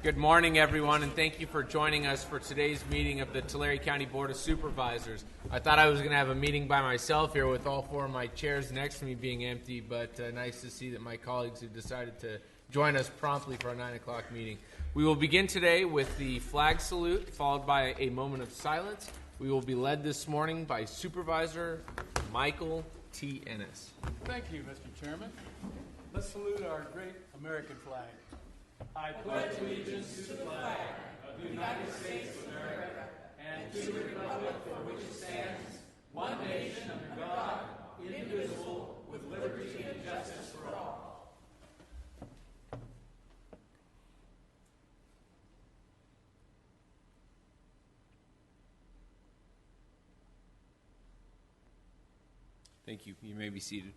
Good morning, everyone, and thank you for joining us for today's meeting of the Tulare County Board of Supervisors. I thought I was going to have a meeting by myself here with all four of my chairs next to me being empty, but nice to see that my colleagues have decided to join us promptly for our 9 o'clock meeting. We will begin today with the flag salute, followed by a moment of silence. We will be led this morning by Supervisor Michael T. Ennis. Thank you, Mr. Chairman. Let's salute our great American flag. I pledge allegiance to the flag of the United States of America and to the republic for which it stands, one nation under God, indivisible, with liberty and justice for all. Thank you. You may be seated.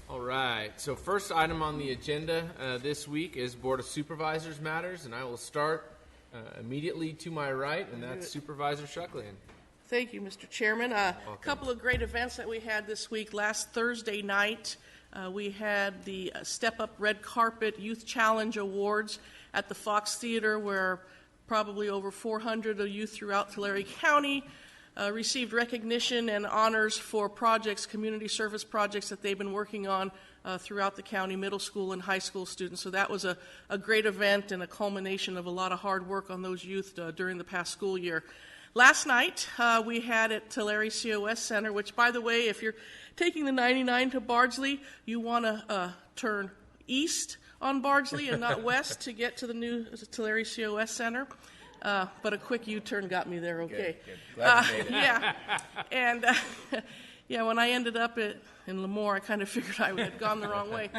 All right, so first item on the agenda this week is Board of Supervisors matters, and I will start immediately to my right, and that's Supervisor Shuckland. Thank you, Mr. Chairman. A couple of great events that we had this week. Last Thursday night, we had the Step Up Red Carpet Youth Challenge Awards at the Fox Theater, where probably over 400 of youth throughout Tulare County received recognition and honors for projects, community service projects that they've been working on throughout the county, middle school and high school students. So that was a great event and a culmination of a lot of hard work on those youth during the past school year. Last night, we had at Tulare COS Center, which, by the way, if you're taking the 99 to Bardsley, you want to turn east on Bardsley and not west to get to the new Tulare COS Center. But a quick U-turn got me there, okay. Good. Glad you made it. Yeah, and when I ended up in Lemoore, I kind of figured I had gone the wrong way.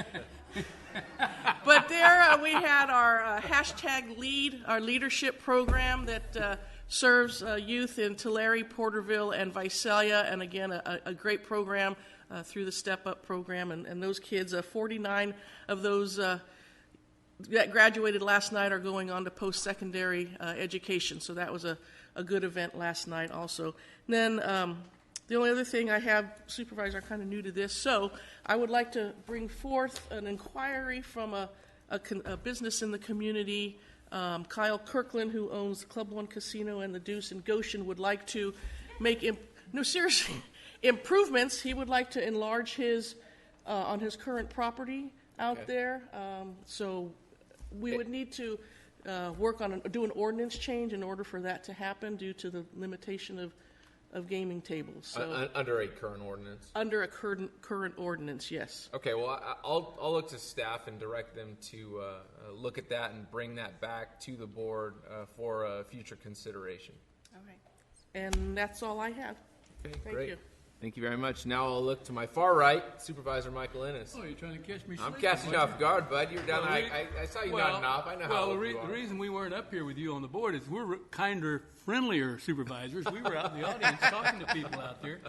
But there we had our hashtag lead, our leadership program that serves youth in Tulare, Porterville, and Visalia, and again, a great program through the Step Up program, and those kids, 49 of those that graduated last night are going on to post-secondary education. So that was a good event last night also. And then the only other thing I have, Supervisor, I'm kind of new to this, so I would like to bring forth an inquiry from a business in the community. Kyle Kirkland, who owns Club One Casino and the Deuce in Goshen, would like to make, improvements. He would like to enlarge his, on his current property out there. So we would need to work on do an ordinance change in order for that to happen due to the limitation of gaming tables. So Under a current ordinance? Under a current ordinance, yes. Okay, well, I'll look to staff and direct them to look at that and bring that back to the board for future consideration. All right. And that's all I have. Okay, Thank great. you. Thank you very much. Now I'll look to my far right, Supervisor Michael Ennis. Oh, you're trying to catch me I'm sleeping, catching you off guard, bud. You're down. Well, I saw you nodding off. I know how old you are. The reason we weren't up here with you on the board is we're kinder, friendlier supervisors. We were out in the audience talking to people out there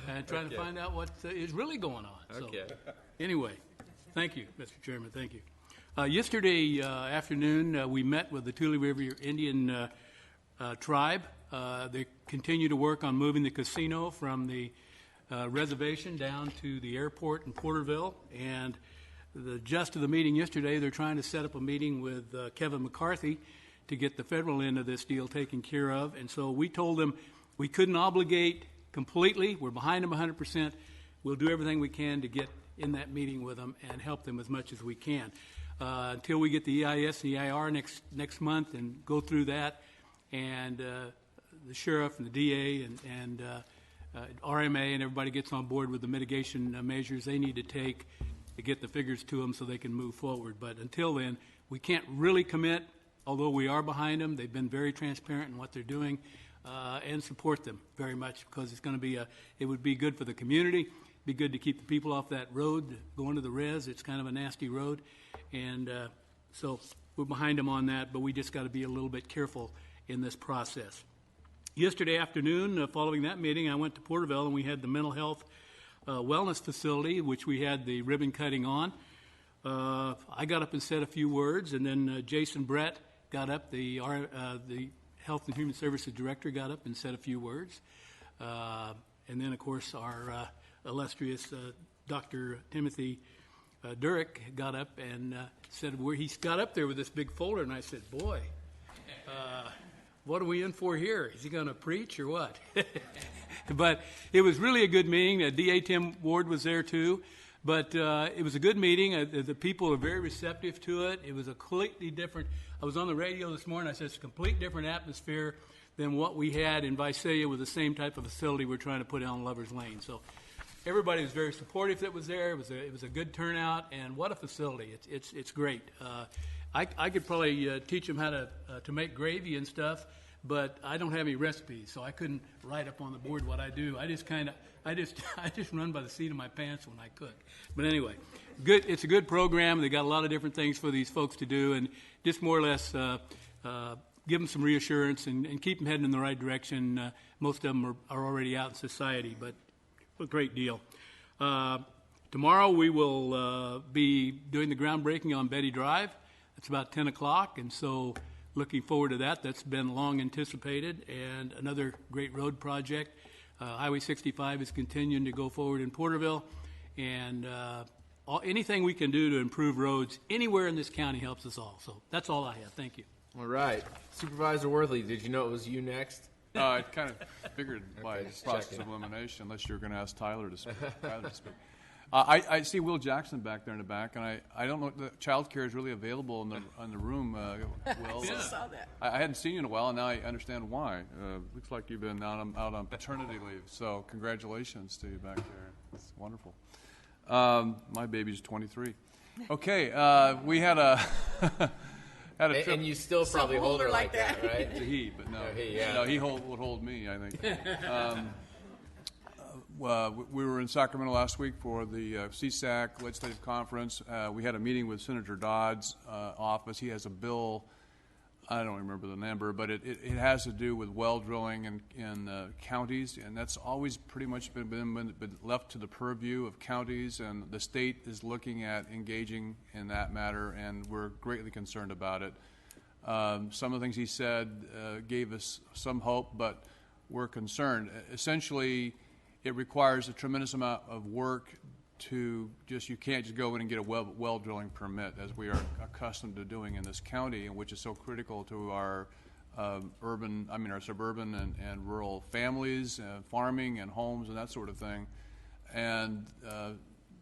and trying to find out what is really going on. Okay. So, anyway, thank you, Mr. Chairman. Thank you. Yesterday afternoon, we met with the Tule River Indian tribe. They continue to work on moving the casino from the reservation down to the airport in Porterville, and the gist of the meeting yesterday, they're trying to set up a meeting with Kevin McCarthy to get the federal end of this deal taken care of. And so we told them we couldn't obligate completely. We're behind them 100%. We'll do everything we can to get in that meeting with them and help them as much as we can until we get the EIS and the EIR next month and go through that, and the sheriff and the DA and RMA and everybody gets on board with the mitigation measures they need to take to get the figures to them so they can move forward. But until then, we can't really commit, although we are behind them. They've been very transparent in what they're doing and support them very much because it's going to be it would be good for the community, be good to keep the people off that road going to the res. It's kind of a nasty road. And so we're behind them on that, but we just got to be a little bit careful in this process. Yesterday afternoon, following that meeting, I went to Porterville and we had the mental health wellness facility, which we had the ribbon cutting on. I got up and said a few words, and then Jason Brett got up, the Health and Human Services Director got up and said a few words. And then, of course, our illustrious Dr. Timothy Durek got up and said, he got up there with this big folder, and I said, boy, what are we in for here? Is he going to preach or what? But it was really a good meeting. DA Tim Ward was there too. But it was a good meeting. The people were very receptive to it. It was a completely different. I was on the radio this morning. I said it's a complete different atmosphere than what we had in Visalia with the same type of facility we're trying to put on Lover's Lane. So everybody was very supportive that was there. It was a good turnout, and what a facility. It's great. I could probably teach them how to make gravy and stuff, but I don't have any recipes, so I couldn't write up on the board what I do. I just run by the seat of my pants when I cook. But anyway, good. It's a good program. They got a lot of different things for these folks to do, and just more or less give them some reassurance and keep them heading in the right direction. Most of them are already out in society, but a great deal. Tomorrow we will be doing the groundbreaking on Betty Drive. It's about 10 o'clock, and so looking forward to that. That's been long anticipated, and another great road project. Highway 65 is continuing to go forward in Porterville, and anything we can do to improve roads anywhere in this county helps us all. So that's all I have. Thank you. All right. Supervisor Worthley, did you know it was you next? I kind of figured by just process checking. of elimination, unless you're going to ask Tyler to speak. I see Will Jackson back there in the back, and I don't know if the child care is really available in the room. Will, I saw that. I hadn't seen you in a while, and now I understand why. Looks like you've been out on paternity leave, so congratulations to you back there. It's wonderful. My baby's 23. Okay, we had a had a trip. And you still probably hold her like that, right? It's a he, but no. He, yeah. No, he would hold me, I think. We were in Sacramento last week for the CSAC Legislative Conference. We had a meeting with Senator Dodd's office. He has a bill, I don't remember the number, but it has to do with well drilling in counties, and that's always pretty much been left to the purview of counties, and the state is looking at engaging in that matter, and we're greatly concerned about it. Some of the things he said gave us some hope, but we're concerned. Essentially, it requires a tremendous amount of work to you can't just go in and get a well drilling permit, as we are accustomed to doing in this county, and which is so critical to our our suburban and rural families, farming and homes and that sort of thing. And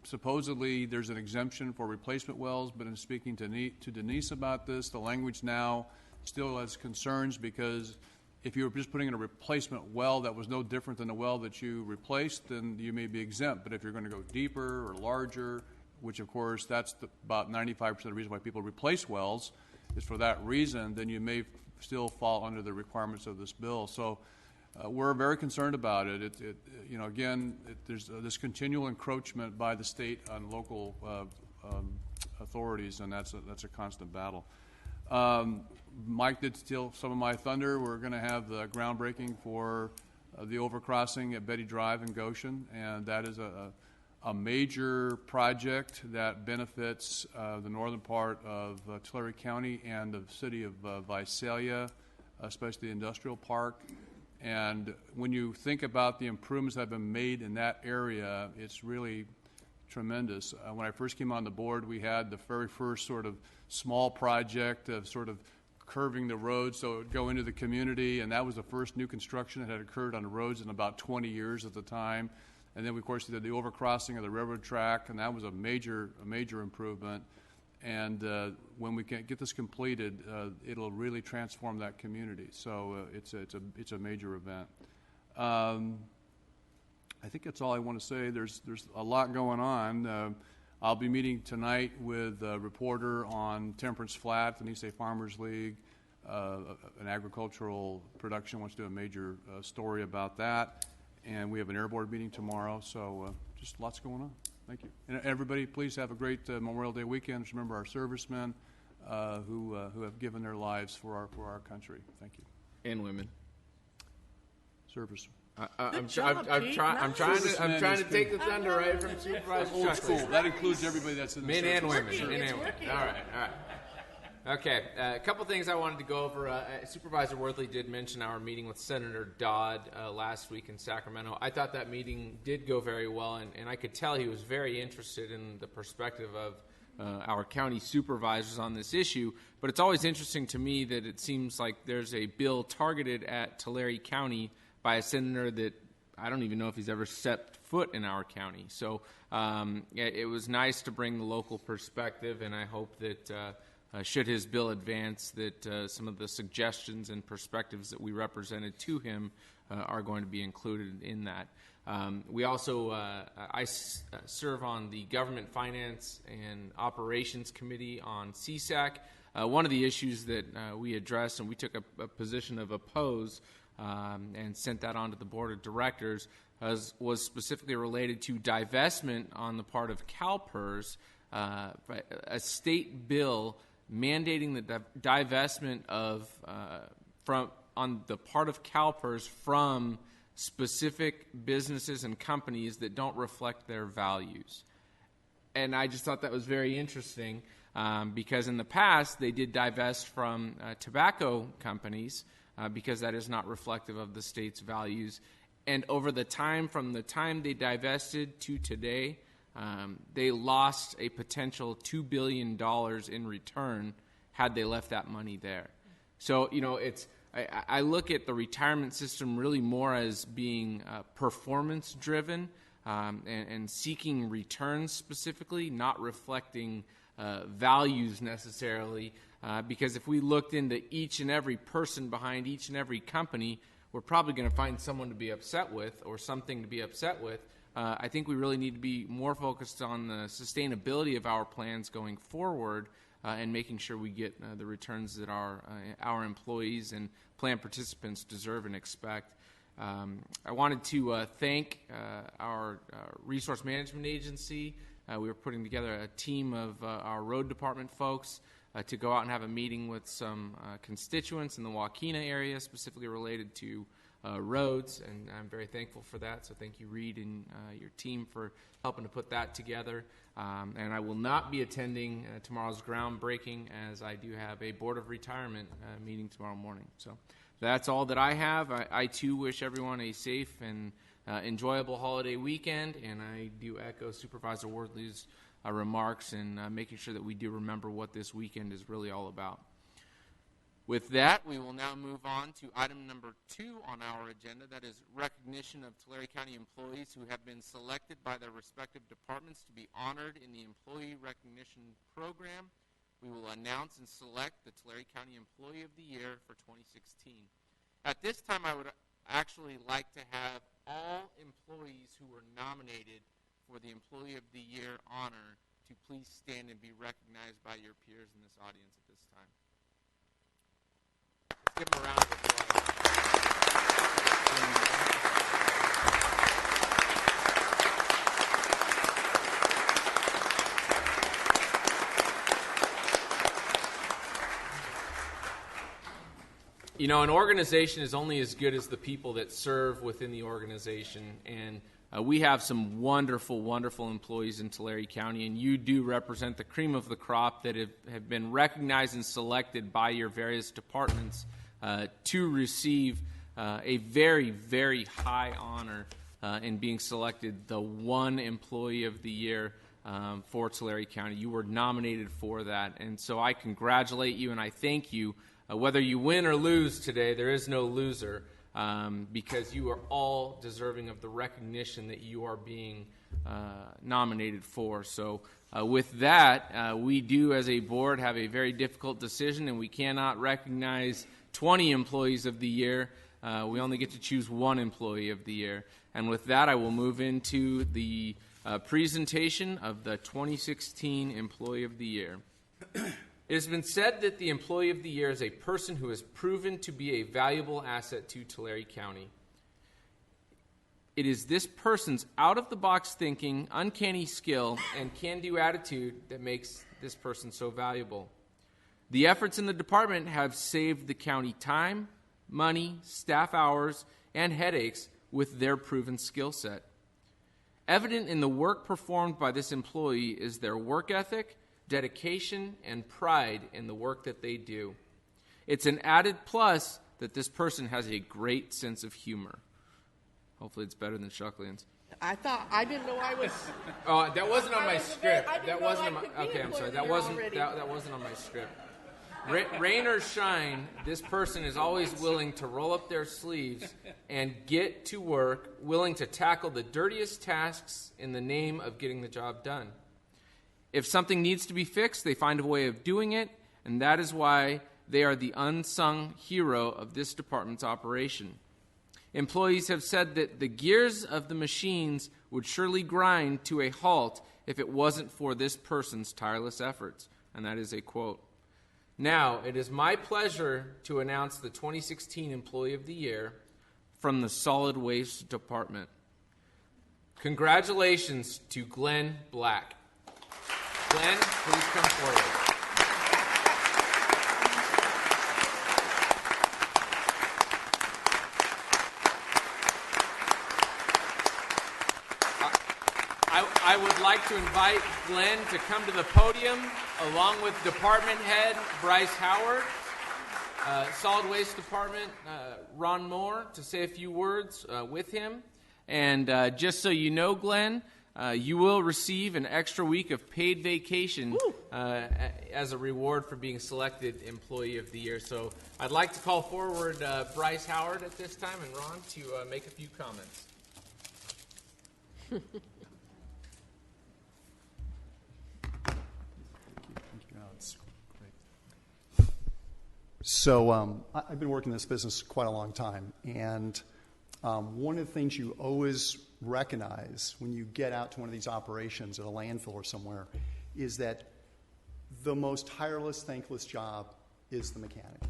supposedly there's an exemption for replacement wells, but in speaking to Denise about this, the language now still has concerns, because if you were just putting in a replacement well that was no different than the well that you replaced, then you may be exempt. But if you're going to go deeper or larger, which of course that's about 95% of the reason why people replace wells, is for that reason, then you may still fall under the requirements of this bill. So we're very concerned about it. There's this continual encroachment by the state on local authorities, and that's a constant battle. Mike did steal some of my thunder. We're going to have the groundbreaking for the overcrossing at Betty Drive in Goshen, and that is a major project that benefits the northern part of Tulare County and the city of Visalia, especially the industrial park. And when you think about the improvements that have been made in that area, it's really tremendous. When I first came on the board, we had the very first sort of small project of sort of curving the road so it would go into the community, and that was the first new construction that had occurred on the roads in about 20 years at the time. And then we, of course, did the overcrossing of the railroad track, and that was a major improvement. And when we can get this completed, it'll really transform that community. So it's a major event. I think that's all I want to say. There's a lot going on. I'll be meeting tonight with a reporter on Temperance Flat, the Nisei Farmers League. An agricultural production wants to do a major story about that. And we have an air board meeting tomorrow, so just lots going on. Thank you. And everybody, please have a great Memorial Day weekend. Just remember our servicemen who have given their lives for our country. Thank you. And women. Service. I'm trying to take the thunder right from Supervisor Old Chuck. school. That includes everybody that's in the Men service. and women. It's Men and women. working. All right. Okay, a couple things I wanted to go over. Supervisor Worthley did mention our meeting with Senator Dodd last week in Sacramento. I thought that meeting did go very well, and I could tell he was very interested in the perspective of our county supervisors on this issue. But it's always interesting to me that it seems like there's a bill targeted at Tulare County by a senator that I don't even know if he's ever set foot in our county. So it was nice to bring the local perspective, and I hope that should his bill advance, that some of the suggestions and perspectives that we represented to him are going to be included in that. We also, I serve on the Government Finance and Operations Committee on CSAC. One of the issues that we addressed, and we took a position of oppose and sent that on to the Board of Directors, was specifically related to divestment on the part of CalPERS, a state bill mandating the divestment of on the part of CalPERS from specific businesses and companies that don't reflect their values. And I just thought that was very interesting because in the past they did divest from tobacco companies because that is not reflective of the state's values. And over the time, from the time they divested to today, they lost a potential $2 billion in return had they left that money there. So, I look at the retirement system really more as being performance-driven and seeking returns specifically, not reflecting values necessarily. Because if we looked into each and every person behind each and every company, we're probably going to find someone to be upset with or something to be upset with. I think we really need to be more focused on the sustainability of our plans going forward and making sure we get the returns that our employees and plan participants deserve and expect. I wanted to thank our resource management agency. We were putting together a team of our road department folks to go out and have a meeting with some constituents in the Waukena area, specifically related to roads, and I'm very thankful for that. So thank you, Reed, and your team for helping to put that together. And I will not be attending tomorrow's groundbreaking, as I do have a Board of Retirement meeting tomorrow morning. So that's all that I have. I too wish everyone a safe and enjoyable holiday weekend, and I do echo Supervisor Worthley's remarks and making sure that we do remember what this weekend is really all about. With that, we will now move on to item number 2 on our agenda. That is recognition of Tulare County employees who have been selected by their respective departments to be honored in the Employee Recognition Program. We will announce and select the Tulare County Employee of the Year for 2016. At this time, I would actually like to have all employees who were nominated for the Employee of the Year honor to please stand and be recognized by your peers in this audience at this time. Let's give them a round of applause. An organization is only as good as the people that serve within the organization, and we have some wonderful, wonderful employees in Tulare County, and you do represent the cream of the crop that have been recognized and selected by your various departments to receive a very, very high honor in being selected the one Employee of the Year for Tulare County. You were nominated for that, and so I congratulate you and I thank you. Whether you win or lose today, there is no loser. Because you are all deserving of the recognition that you are being nominated for. So with that, we do as a board have a very difficult decision, and we cannot recognize 20 Employees of the Year. We only get to choose one Employee of the Year. And with that, I will move into the presentation of the 2016 Employee of the Year. It has been said that the Employee of the Year is a person who has proven to be a valuable asset to Tulare County. It is this person's out-of-the-box thinking, uncanny skill, and can-do attitude that makes this person so valuable. The efforts in the department have saved the county time, money, staff hours, and headaches with their proven skill set. Evident in the work performed by this employee is their work ethic, dedication, and pride in the work that they do. It's an added plus that this person has a great sense of humor. Hopefully it's better than Shucklands. I didn't know I was. Oh, that wasn't on my script. I didn't That know wasn't I on my. could be Okay, I'm sorry. employed That here wasn't already. that wasn't on my script. Rain or shine, this person is always willing to roll up their sleeves and get to work, willing to tackle the dirtiest tasks in the name of getting the job done. If something needs to be fixed, they find a way of doing it, and that is why they are the unsung hero of this department's operation. Employees have said that the gears of the machines would surely grind to a halt if it wasn't for this person's tireless efforts, and that is a quote. Now, it is my pleasure to announce the 2016 Employee of the Year from the Solid Waste Department. Congratulations to Glenn Black. Glenn, please come forward. I would like to invite Glenn to come to the podium along with Department Head Bryce Howard, Solid Waste Department Ron Moore, to say a few words with him. And just so you know, Glenn, you will receive an extra week of paid vacation as a reward for being selected Employee of the Year. So I'd like to call forward Bryce Howard at this time and Ron to make a few comments. So I've been working in this business quite a long time, and one of the things you always recognize when you get out to one of these operations at a landfill or somewhere is that the most tireless, thankless job is the mechanic.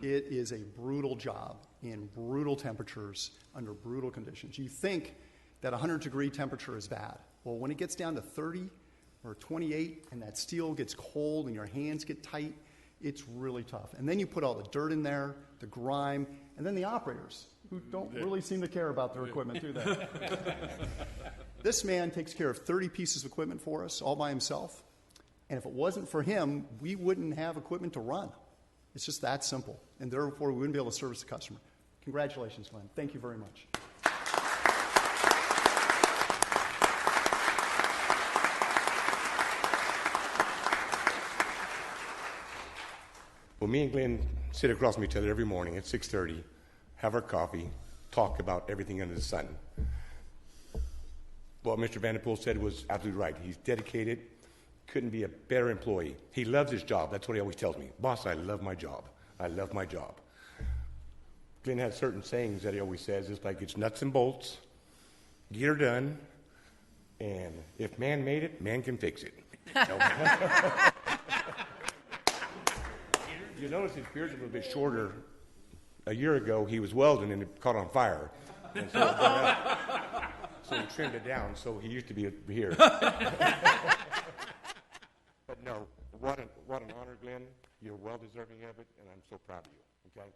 It is a brutal job in brutal temperatures under brutal conditions. You think that 100-degree temperature is bad. Well, when it gets down to 30 or 28 and that steel gets cold and your hands get tight, it's really tough. And then you put all the dirt in there, the grime, and then the operators, who don't really seem to care about their equipment, do they? This man takes care of 30 pieces of equipment for us all by himself. And if it wasn't for him, we wouldn't have equipment to run. It's just that simple. And therefore, we wouldn't be able to service the customer. Congratulations, Glenn. Thank you very much. Well, me and Glenn sit across from each other every morning at 6:30, have our coffee, talk about everything under the sun. What Mr. Vanderpool said was absolutely right. He's dedicated, couldn't be a better employee. He loves his job. That's what he always tells me. Boss, I love my job. I love my job. Glenn has certain sayings that he always says. It's like it's nuts and bolts, get her done, and if man made it, man can fix it. You notice his beard's a little bit shorter. A year ago, he was welding and it caught on fire. And so, so he trimmed it down, so he used to be here. But no, what an honor, Glenn. You're well deserving of it, and I'm so proud of you, okay?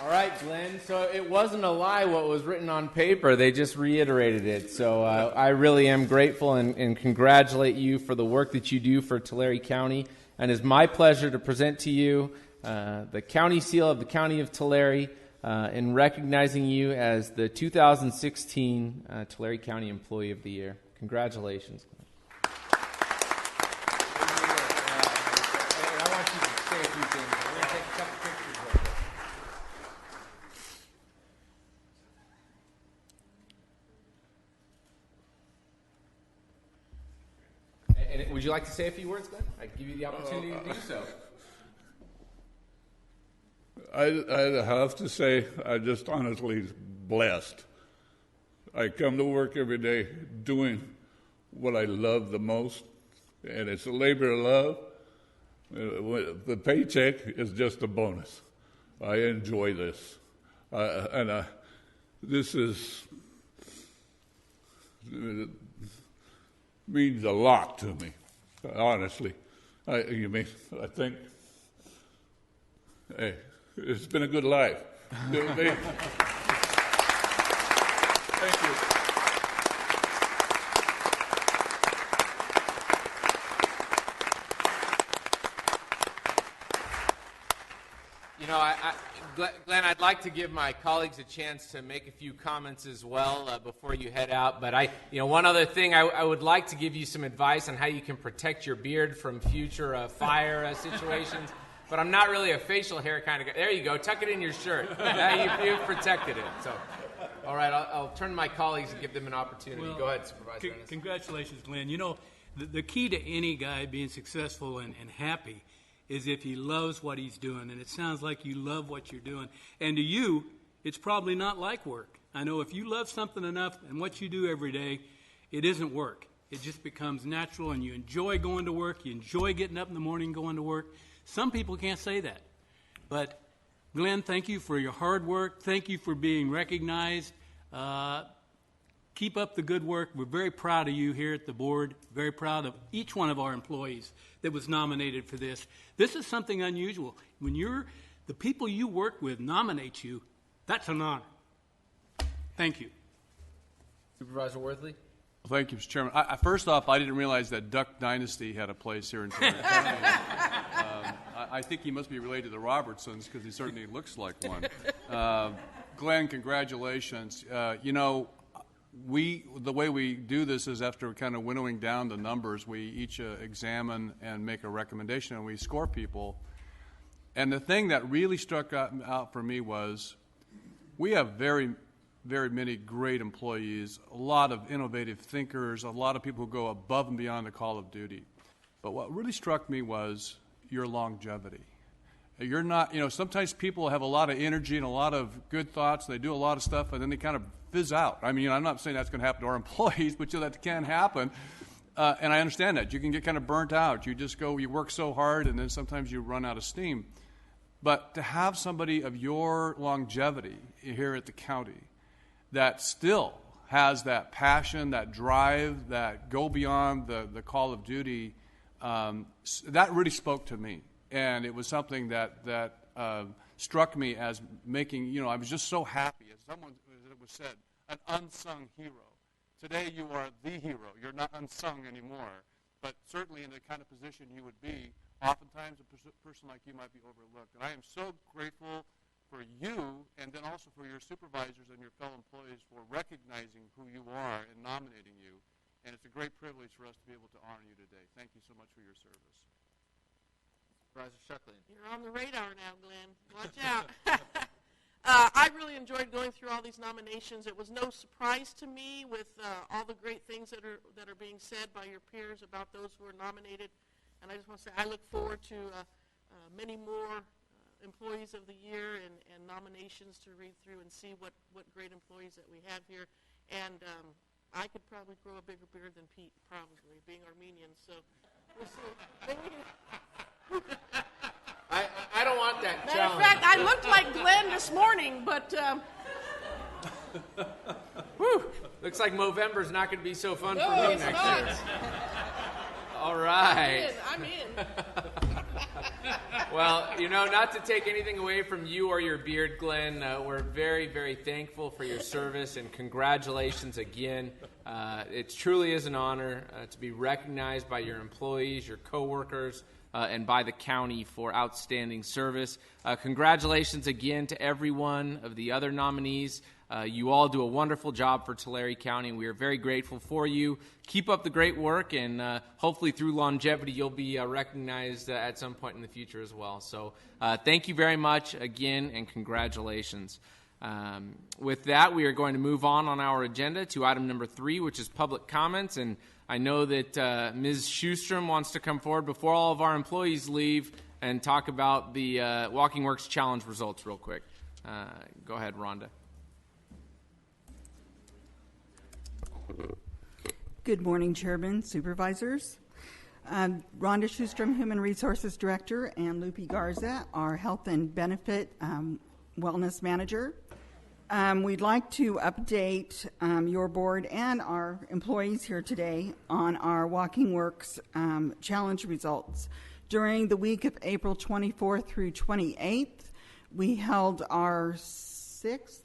All right, Glenn. So it wasn't a lie what was written on paper. They just reiterated it. So I really am grateful and congratulate you for the work that you do for Tulare County. And it's my pleasure to present to you the county seal of the County of Tulare in recognizing you as the 2016 Tulare County Employee of the Year. Congratulations. I want you to say a few things. We're going to take a couple pictures real quick. And would you like to say a few words, Glenn? I give you the opportunity to do so. I have to say, I'm just honestly blessed. I come to work every day doing what I love the most, and it's a labor of love. The paycheck is just a bonus. I enjoy this. This means a lot to me, honestly. I think, hey, it's been a good life. Thank you. You know, Glenn, I'd like to give my colleagues a chance to make a few comments as well before you head out. But one other thing, I would like to give you some advice on how you can protect your beard from future fire situations. But I'm not really a facial hair kind of guy. There you go. Tuck it in your shirt. You've protected it. So, all right, I'll turn to my colleagues and give them an opportunity. Well, go ahead, Supervisor Ennis. Congratulations, Glenn. You know, the key to any guy being successful and happy is if he loves what he's doing. And it sounds like you love what you're doing. And to you, it's probably not like work. I know if you love something enough and what you do every day, it isn't work. It just becomes natural, and you enjoy going to work. You enjoy getting up in the morning going to work. Some people can't say that. But, Glenn, thank you for your hard work. Thank you for being recognized. Keep up the good work. We're very proud of you here at the board, very proud of each one of our employees that was nominated for this. This is something unusual. When the people you work with nominate you, that's an honor. Thank you. Supervisor Worthley? Well, thank you, Mr. Chairman. First off, I didn't realize that Duck Dynasty had a place here in Tulare County. I think he must be related to the Robertsons because he certainly looks like one. Glenn, congratulations. The way we do this is after kind of winnowing down the numbers, we each examine and make a recommendation, and we score people. And the thing that really struck out for me was we have very, very many great employees, a lot of innovative thinkers, a lot of people who go above and beyond the call of duty. But what really struck me was your longevity. You're not, sometimes people have a lot of energy and a lot of good thoughts. They do a lot of stuff, and then they kind of fizz out. I mean, I'm not saying that's going to happen to our employees, but that can happen. And I understand that. You can get kind of burnt out. You work so hard, and then sometimes you run out of steam. But to have somebody of your longevity here at the county that still has that passion, that drive, that go beyond the call of duty, that really spoke to me. And it was something that struck me as making, I was just so happy. As someone as it was said, an unsung hero. Today you are the hero. You're not unsung anymore. But certainly in the kind of position you would be, oftentimes a person like you might be overlooked. And I am so grateful for you and then also for your supervisors and your fellow employees for recognizing who you are and nominating you. And it's a great privilege for us to be able to honor you today. Thank you so much for your service. Supervisor Shucklin. You're on the radar now, Glenn. Watch out. I really enjoyed going through all these nominations. It was no surprise to me with all the great things that are being said by your peers about those who are nominated. And I just want to say I look forward to many more employees of the year and nominations to read through and see what great employees that we have here. And I could probably grow a bigger beard than Pete, probably, being Armenian. So we'll see. I don't want that Matter challenge. of fact, I looked like Glenn this morning, but Looks like Movember's not going to be so fun for no, me it's next not. year. All right. I'm in. Well, not to take anything away from you or your beard, Glenn, we're very, very thankful for your service, and congratulations again. It truly is an honor to be recognized by your employees, your coworkers, and by the county for outstanding service. Congratulations again to every one of the other nominees. You all do a wonderful job for Tulare County, and we are very grateful for you. Keep up the great work, and hopefully through longevity you'll be recognized at some point in the future as well. So thank you very much again, and congratulations. With that, we are going to move on our agenda to item number 3, which is public comments. And I know that Ms. Schustrom wants to come forward before all of our employees leave and talk about the Walking Works Challenge results real quick. Go ahead, Rhonda. Good morning, Chairman, Supervisors. Rhonda Schustrom, Human Resources Director, and Lupe Garza, our Health and Benefit Wellness Manager. We'd like to update your board and our employees here today on our Walking Works Challenge results. During the week of April 24th through 28th, We held our sixth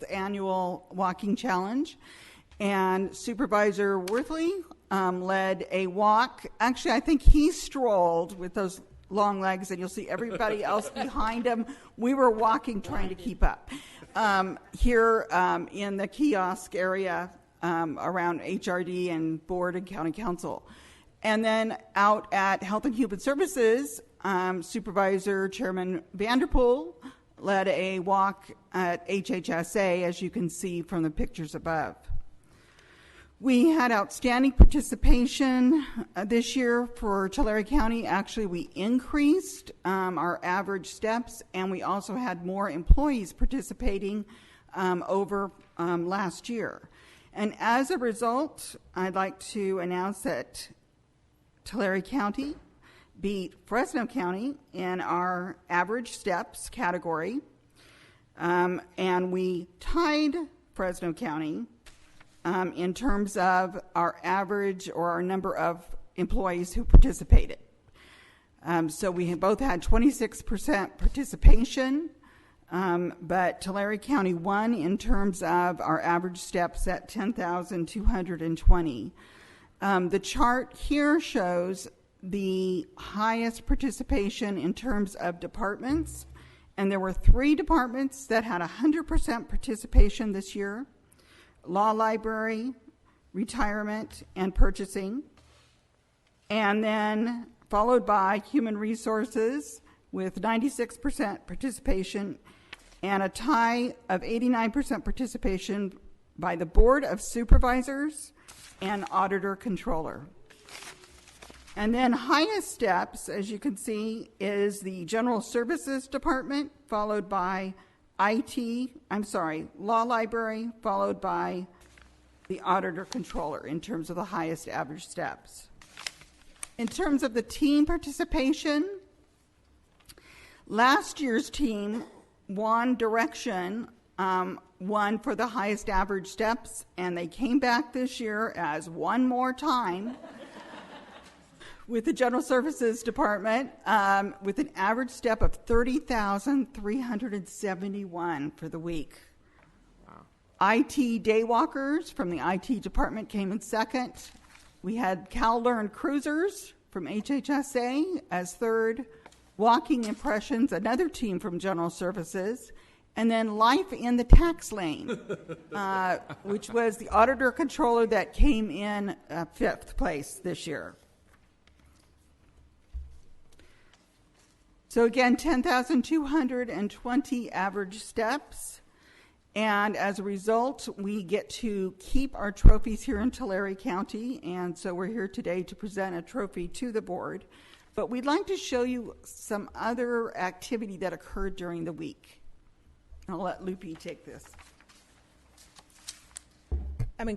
annual walking challenge, and Supervisor Worthley led a walk. Actually, I think he strolled with those long legs, and you'll see everybody else behind him. We were walking, trying to keep up. Here in the kiosk area around HRD and Board and County Council. And then out at Health and Human Services, Supervisor Chairman Vanderpool led a walk at HHSA, as you can see from the pictures above. We had outstanding participation this year for Tulare County. Actually, we increased our average steps, and we also had more employees participating over last year. And as a result, I'd like to announce that Tulare County beat Fresno County in our average steps category, and we tied Fresno County in terms of our average or our number of employees who participated. So we both had 26% participation, but Tulare County won in terms of our average steps at 10,220. The chart here shows the highest participation in terms of departments, and there were 3 departments that had 100% participation this year: Law Library, Retirement, and Purchasing. And then followed by Human Resources with 96% participation, and a tie of 89% participation by the Board of Supervisors and Auditor Controller. And then highest steps, as you can see, is the General Services Department, followed by Law Library, followed by the Auditor Controller in terms of the highest average steps. In terms of the team participation, last year's team, One Direction, won for the highest average steps, and they came back this year as one more time with the General Services Department with an average step of 30,371 for the week. Wow. IT Daywalkers from the IT Department came in second. We had CalLearn Cruisers from HHSA as third. Walking Impressions, another team from General Services. And then Life in the Tax Lane, which was the Auditor Controller that came in 5th place this year. So again, 10,220 average steps. And as a result, we get to keep our trophies here in Tulare County. And so we're here today to present a trophy to the board. But we'd like to show you some other activity that occurred during the week. I'll let Lupe take this.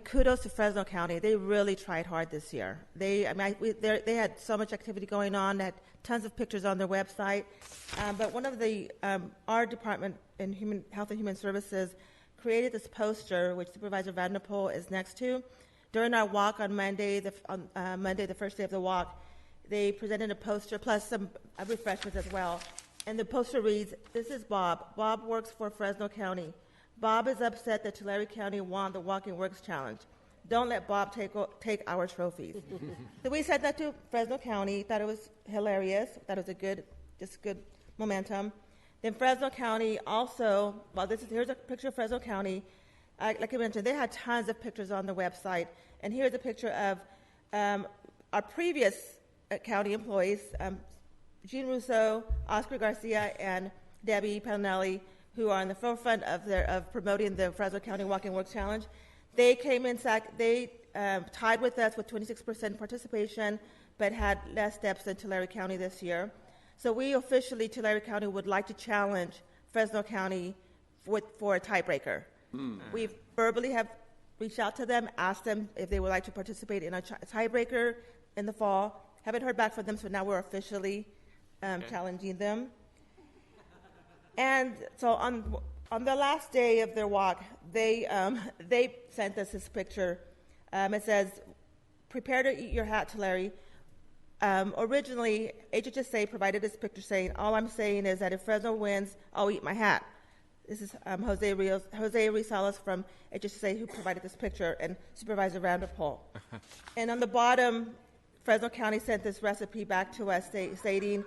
Kudos to Fresno County. They really tried hard this year. They had so much activity going on. They had tons of pictures on their website. But one of our department in Health and Human Services created this poster, which Supervisor Vanderpool is next to. During our walk on Monday, the first day of the walk, they presented a poster plus some refreshments as well. And the poster reads, "This is Bob. Bob works for Fresno County. Bob is upset that Tulare County won the Walking Works Challenge. Don't let Bob take our trophies." So we said that to Fresno County, thought it was hilarious, thought it was good momentum. Then Fresno County also, here's a picture of Fresno County. Like I mentioned, they had tons of pictures on their website. And here's a picture of our previous county employees, Gene Russo, Oscar Garcia, and Debbie Panelli, who are on the forefront of promoting the Fresno County Walking Works Challenge. They came in they tied with us with 26% participation, but had less steps than Tulare County this year. So we officially, Tulare County, would like to challenge Fresno County for a tiebreaker. We verbally have reached out to them, asked them if they would like to participate in a tiebreaker in the fall. Haven't heard back from them, so now we're officially challenging them. And so on the last day of their walk, they sent us this picture. It says, "Prepare to eat your hat, Tulare. originally, HHSA provided this picture saying, all I'm saying is that if Fresno wins, I'll eat my hat. This is Jose Rizales from HHSA who provided this picture, and Supervisor Vanderpool. And on the bottom, Fresno County sent this recipe back to us stating,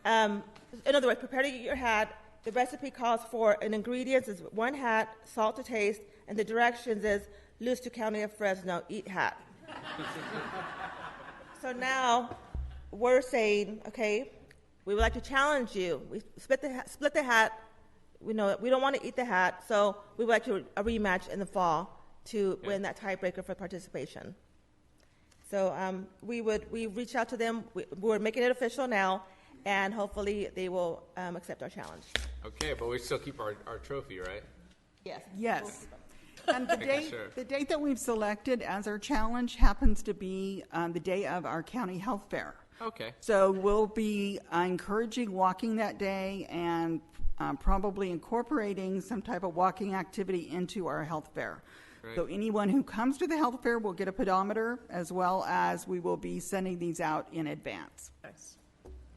in other words, prepare to eat your hat. The recipe calls for an ingredients is 1 hat, salt to taste, and the directions is lose to County of Fresno, eat hat. So now we're saying, okay, we would like to challenge you. We split the hat. We know that we don't want to eat the hat, so we would like to a rematch in the fall to win that tiebreaker for participation. So we reached out to them. We're making it official now, and hopefully they will accept our challenge. Okay, but we still keep our trophy, right? Yes. Yes. And the Making date, sure. the date that we've selected as our challenge happens to be the day of our county health fair. Okay. So we'll be encouraging walking that day and probably incorporating some type of walking activity into our health fair. Great. So anyone who comes to the health fair will get a pedometer, as well as we will be sending these out in advance. Nice.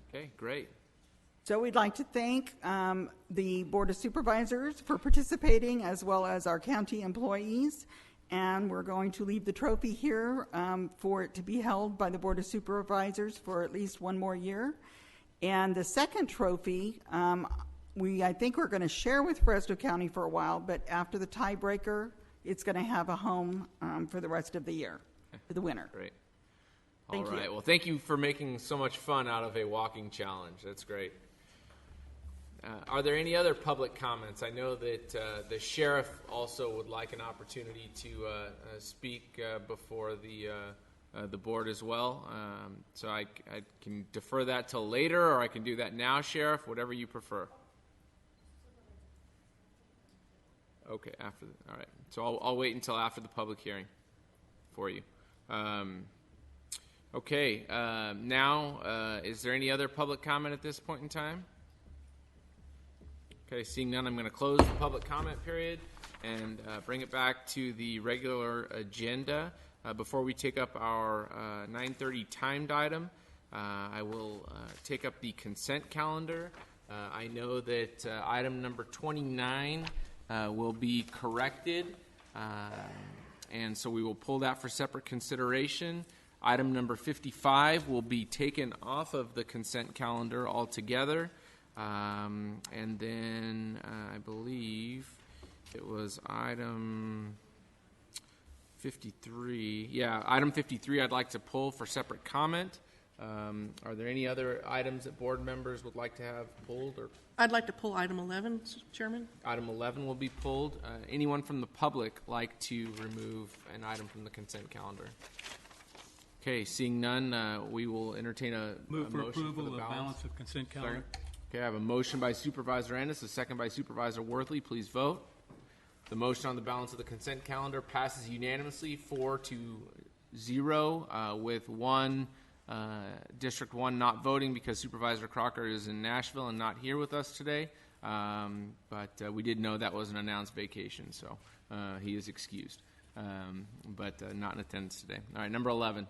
Okay, great. So we'd like to thank the Board of Supervisors for participating, as well as our county employees. And we're going to leave the trophy here for it to be held by the Board of Supervisors for at least one more year. And the second trophy, I think we're going to share with Fresno County for a while, but after the tiebreaker, it's going to have a home for the rest of the year, for the winner. Great. Thank All right. you. Well, thank you for making so much fun out of a walking challenge. That's great. Are there any other public comments? I know that the sheriff also would like an opportunity to speak before the board as well. So I can defer that till later, or I can do that now, Sheriff, whatever you prefer. Okay, all right. So I'll wait until after the public hearing for you. Okay, now, is there any other public comment at this point in time? Okay, seeing none, I'm going to close the public comment period and bring it back to the regular agenda. Before we take up our 9:30 timed item, I will take up the consent calendar. I know that item number 29 will be corrected, and so we will pull that for separate consideration. Item number 55 will be taken off of the consent calendar altogether. And then I believe it was item 53. Yeah, item 53 I'd like to pull for separate comment. Are there any other items that board members would like to have pulled? Or I'd like to pull item 11, Chairman. item 11 will be pulled. Anyone from the public like to remove an item from the consent calendar? Okay, seeing none, we will entertain a Move for motion approval for the of balance of consent calendar. Okay, I have a motion by Supervisor Ennis, a second by Supervisor Worthley. Please vote. The motion on the balance of the consent calendar passes unanimously 4-0, with one District 1 not voting because Supervisor Crocker is in Nashville and not here with us today. But we did know that was an announced vacation, so he is excused, but not in attendance today. All right, number 11.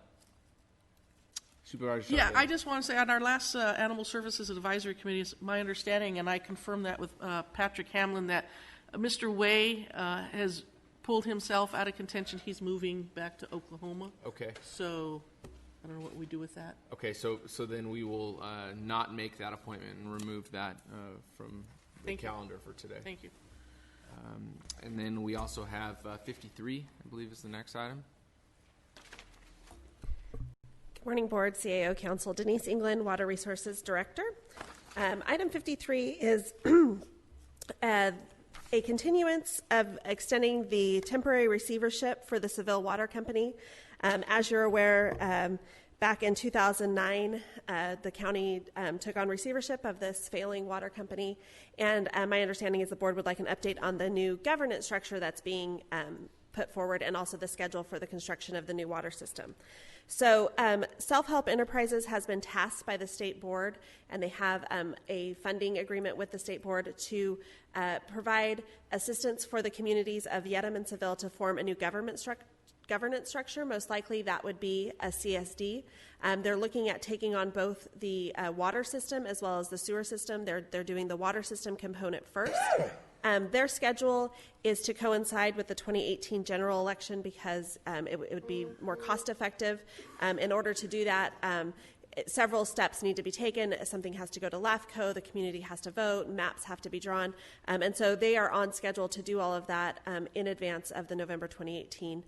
Supervisor Yeah, Shelby. I just want to say on our last Animal Services Advisory Committee, it's my understanding, and I confirmed that with Patrick Hamlin, that Mr. Way has pulled himself out of contention. He's moving back to Oklahoma. Okay. So I don't know what we do with that. Okay, so then we will not make that appointment and remove that from the Thank you. calendar for today. Thank you. And then we also have 53, I believe is the next item. Good morning, Board, CAO Council. Denise England, Water Resources Director. Item 53 is a continuance of extending the temporary receivership for the Seville Water Company. As you're aware, back in 2009, the county took on receivership of this failing water company, and my understanding is the board would like an update on the new governance structure that's being put forward, and also the schedule for the construction of the new water system. So Self-Help Enterprises has been tasked by the state board, and they have a funding agreement with the state board to provide assistance for the communities of Yedem and Seville to form a new governance governance structure. Most likely that would be a CSD. They're looking at taking on both the water system as well as the sewer system. They're doing the water system component first. Their schedule is to coincide with the 2018 general election because it would be more cost effective. In order to do that, several steps need to be taken. Something has to go to LAFCO, the community has to vote, maps have to be drawn. And so they are on schedule to do all of that in advance of the November 2018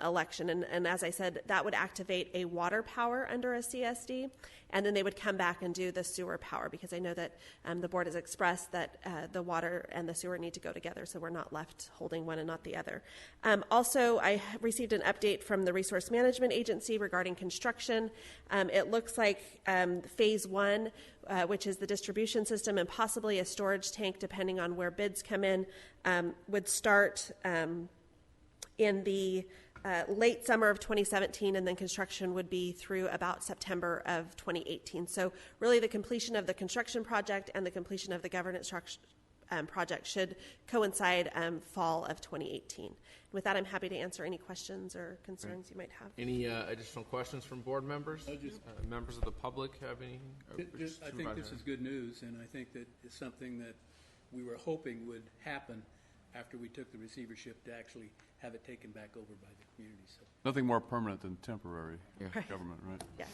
election. And as I said, that would activate a water power under a CSD, and then they would come back and do the sewer power, because I know that the board has expressed that the water and the sewer need to go together, so we're not left holding one and not the other. Also, I received an update from the Resource Management Agency regarding construction. It looks like phase one, which is the distribution system and possibly a storage tank, depending on where bids come in, would start in the late summer of 2017, and then construction would be through about September of 2018. So really the completion of the construction project and the completion of the governance project should coincide fall of 2018. With that, I'm happy to answer any questions or concerns you might have. Any additional questions from board members? Members of the public have any? I think this is good news, and I think that it's something that we were hoping would happen after we took the receivership, to actually have it taken back over by the community. So Nothing more permanent than temporary government, right? Yeah.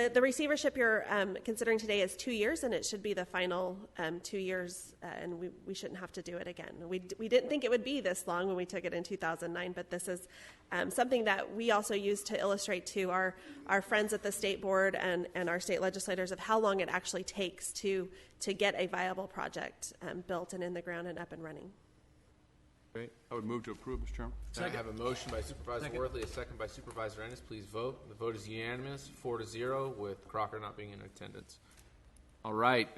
The receivership you're considering today is 2 years, and it should be the final 2 years, and we shouldn't have to do it again. We didn't think it would be this long when we took it in 2009, but this is something that we also use to illustrate to our friends at the state board and our state legislators of how long it actually takes to get a viable project built and in the ground and up and running. Great. I would move to approve, Mr. Chairman. I have a motion by Supervisor Worthley, a second by Supervisor Ennis. Please vote. The vote is unanimous, 4-0, with Crocker not being in attendance. All right.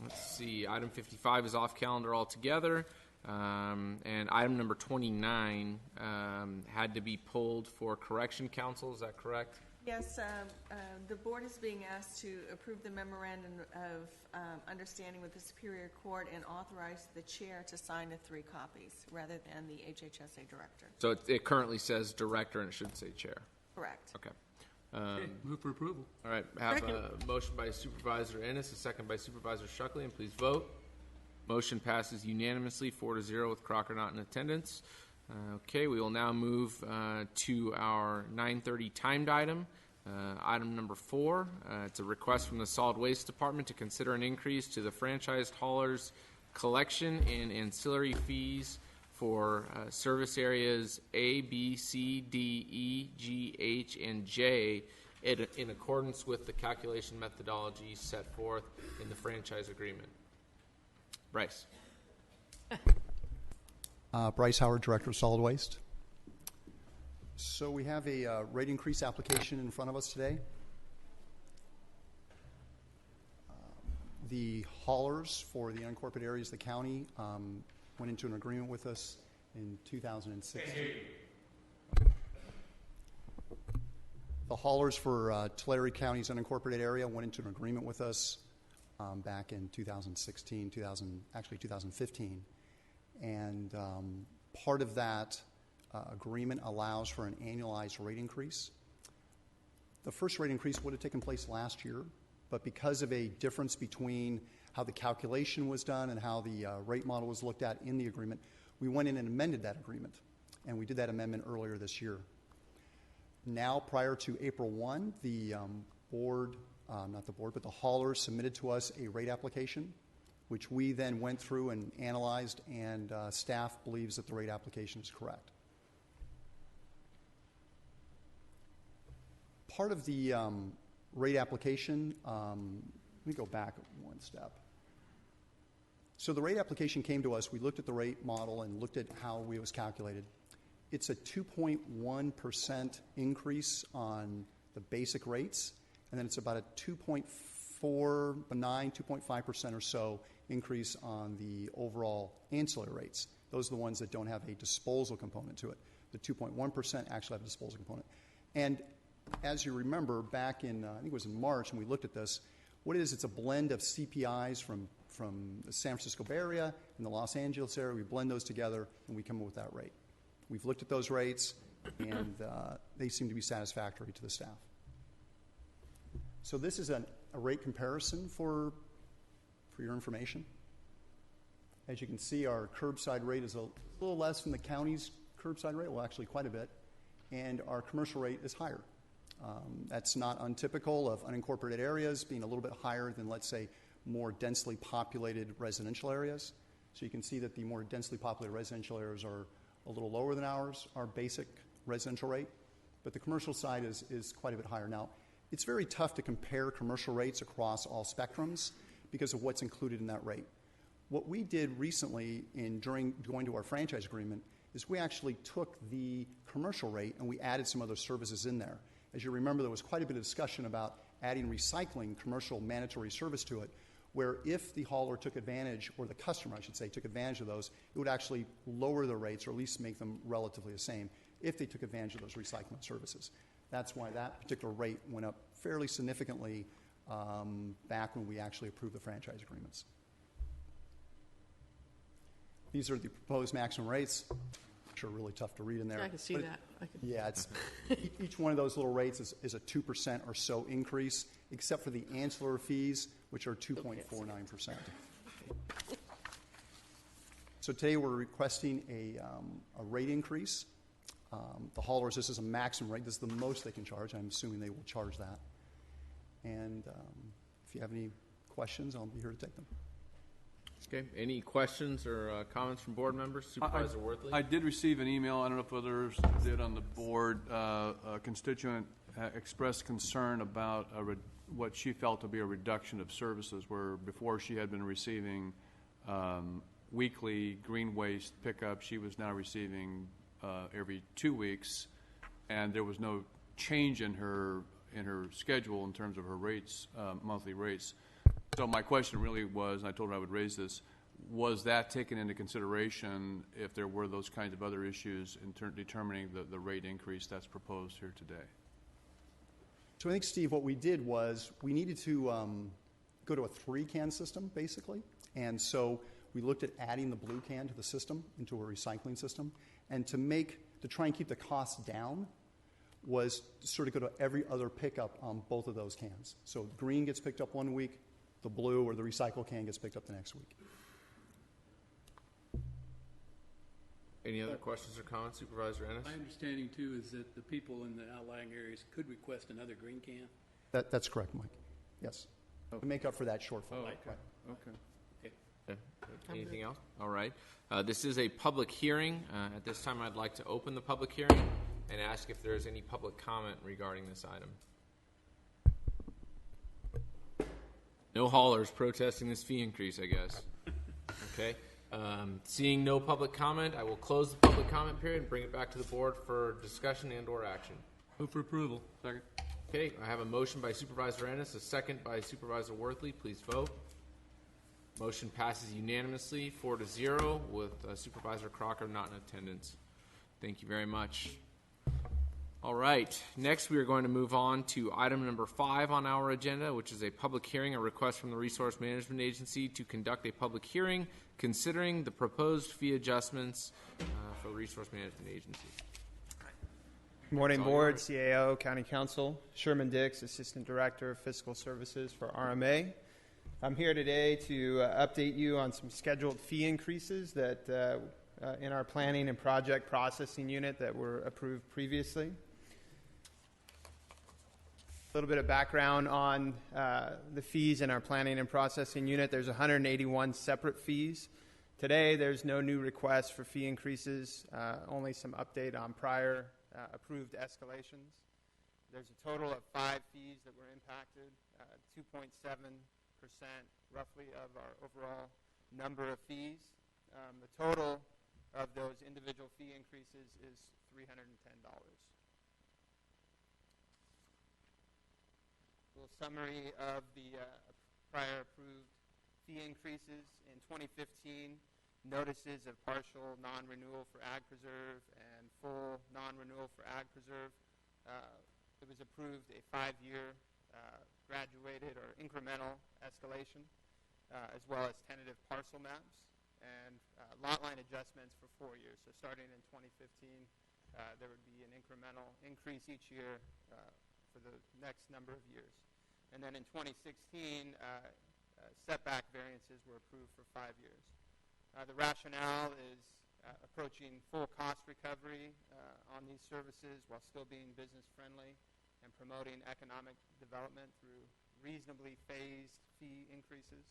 Let's see. Item 55 is off calendar altogether. And item number 29 had to be pulled for correction council. Is that correct? Yes, the board is being asked to approve the memorandum of understanding with the Superior Court and authorize the chair to sign the 3 copies rather than the HHSA director. So it currently says director and it should say chair. Correct. Okay. move for approval. All right. Have a motion by Supervisor Ennis, a second by Supervisor Shuckley, and please vote. Motion passes unanimously, 4-0, with Crocker not in attendance. Okay, we will now move to our 9:30 timed item. Item number 4, it's a request from the Solid Waste Department to consider an increase to the franchised haulers' collection and ancillary fees for service areas A, B, C, D, E, G, H, and J in accordance with the calculation methodology set forth in the franchise agreement. Bryce. Bryce Howard, Director of Solid Waste. So we have a rate increase application in front of us today. The haulers for the unincorporated areas of the county went into an agreement with us in 2016. The haulers for Tulare County's unincorporated area went into an agreement with us back in 2016, 2015. And part of that agreement allows for an annualized rate increase. The first rate increase would have taken place last year, but because of a difference between how the calculation was done and how the rate model was looked at in the agreement, we went in and amended that agreement. And we did that amendment earlier this year. Now, prior to April 1, the the haulers submitted to us a rate application, which we then went through and analyzed, and staff believes that the rate application is correct. Part of the rate application, let me go back one step. So the rate application came to us, we looked at the rate model and looked at how it was calculated. It's a 2.1% increase on the basic rates, and then it's about a 2.5% or so increase on the overall ancillary rates. Those are the ones that don't have a disposal component to it. The 2.1% actually have a disposal component. And as you remember, back in, I think it was in March, when we looked at this, what it is, it's a blend of CPIs from the San Francisco Bay Area and the Los Angeles area. We blend those together, and we come up with that rate. We've looked at those rates, and they seem to be satisfactory to the staff. So this is a rate comparison for your information. As you can see, our curbside rate is a little less than the county's curbside rate, well, actually quite a bit, and our commercial rate is higher. That's not untypical of unincorporated areas being a little bit higher than, let's say, more densely populated residential areas. So you can see that the more densely populated residential areas are a little lower than our basic residential rate, but the commercial side is quite a bit higher. Now, it's very tough to compare commercial rates across all spectrums because of what's included in that rate. What we did recently during going to our franchise agreement is we actually took the commercial rate and we added some other services in there. As you remember, there was quite a bit of discussion about adding recycling commercial mandatory service to it, where if the hauler took advantage, or the customer, I should say, took advantage of those, it would actually lower the rates or at least make them relatively the same if they took advantage of those recycling services. That's why that particular rate went up fairly significantly back when we actually approved the franchise agreements. These are the proposed maximum rates, which are really tough to read in there. I can see that. Yeah, it's each one of those little rates is a 2% or so increase, except for the ancillary fees, which are 2.49%. So today we're requesting a rate increase. The haulers, this is a maximum rate. This is the most they can charge. I'm assuming they will charge that. And if you have any questions, I'll be here to take them. Okay. Any questions or comments from board members? Supervisor Worthley? I did receive an email, I don't know if others did on the board, a constituent expressed concern about what she felt to be a reduction of services, where before she had been receiving weekly green waste pickup, she was now receiving every 2 weeks, and there was no change in her schedule in terms of her rates, monthly rates. So my question really was, and I told her I would raise this, was that taken into consideration if there were those kinds of other issues in determining the rate increase that's proposed here today? So I think, Steve, what we did was we needed to go to a 3-can system, basically. And so we looked at adding the blue can to the system, into a recycling system. And to try and keep the costs down was to sort of go to every other pickup on both of those cans. So green gets picked up 1 week, the blue or the recycle can gets picked up the next week. Any other questions or comments? Supervisor Ennis? My understanding, too, is that the people in the outlying areas could request another green can. That's correct, Mike. Yes. To make up for that shortfall. Oh, okay. Right. Okay. Anything else? All right. This is a public hearing. At this time, I'd like to open the public hearing and ask if there is any public comment regarding this item. No haulers protesting this fee increase, I guess. Okay. Seeing no public comment, I will close the public comment period and bring it back to the board for discussion and or action. Move for approval. Second. Okay, I have a motion by Supervisor Ennis, a second by Supervisor Worthley. Please vote. Motion passes unanimously, 4-0, with Supervisor Crocker not in attendance. Thank you very much. All right, next we are going to move on to item number 5 on our agenda, which is a public hearing, a request from the Resource Management Agency to conduct a public hearing considering the proposed fee adjustments for Resource Management Agency. Good morning, Board, CAO, County Council. Sherman Dix, Assistant Director of Fiscal Services for RMA. I'm here today to update you on some scheduled fee increases that in our planning and project processing unit that were approved previously. A little bit of background on the fees in our planning and processing unit. There's 181 separate fees. Today, there's no new requests for fee increases, only some update on prior approved escalations. There's a total of 5 fees that were impacted, 2.7% roughly of our overall number of fees. The total of those individual fee increases is $310. A little summary of the prior approved fee increases. In 2015, notices of partial non-renewal for Ag Preserve and full non-renewal for Ag Preserve. It was approved a 5-year graduated or incremental escalation, as well as tentative parcel maps and lot line adjustments for 4 years. So starting in 2015, there would be an incremental increase each year for the next number of years. And then in 2016, setback variances were approved for 5 years. The rationale is approaching full cost recovery on these services while still being business friendly and promoting economic development through reasonably phased fee increases.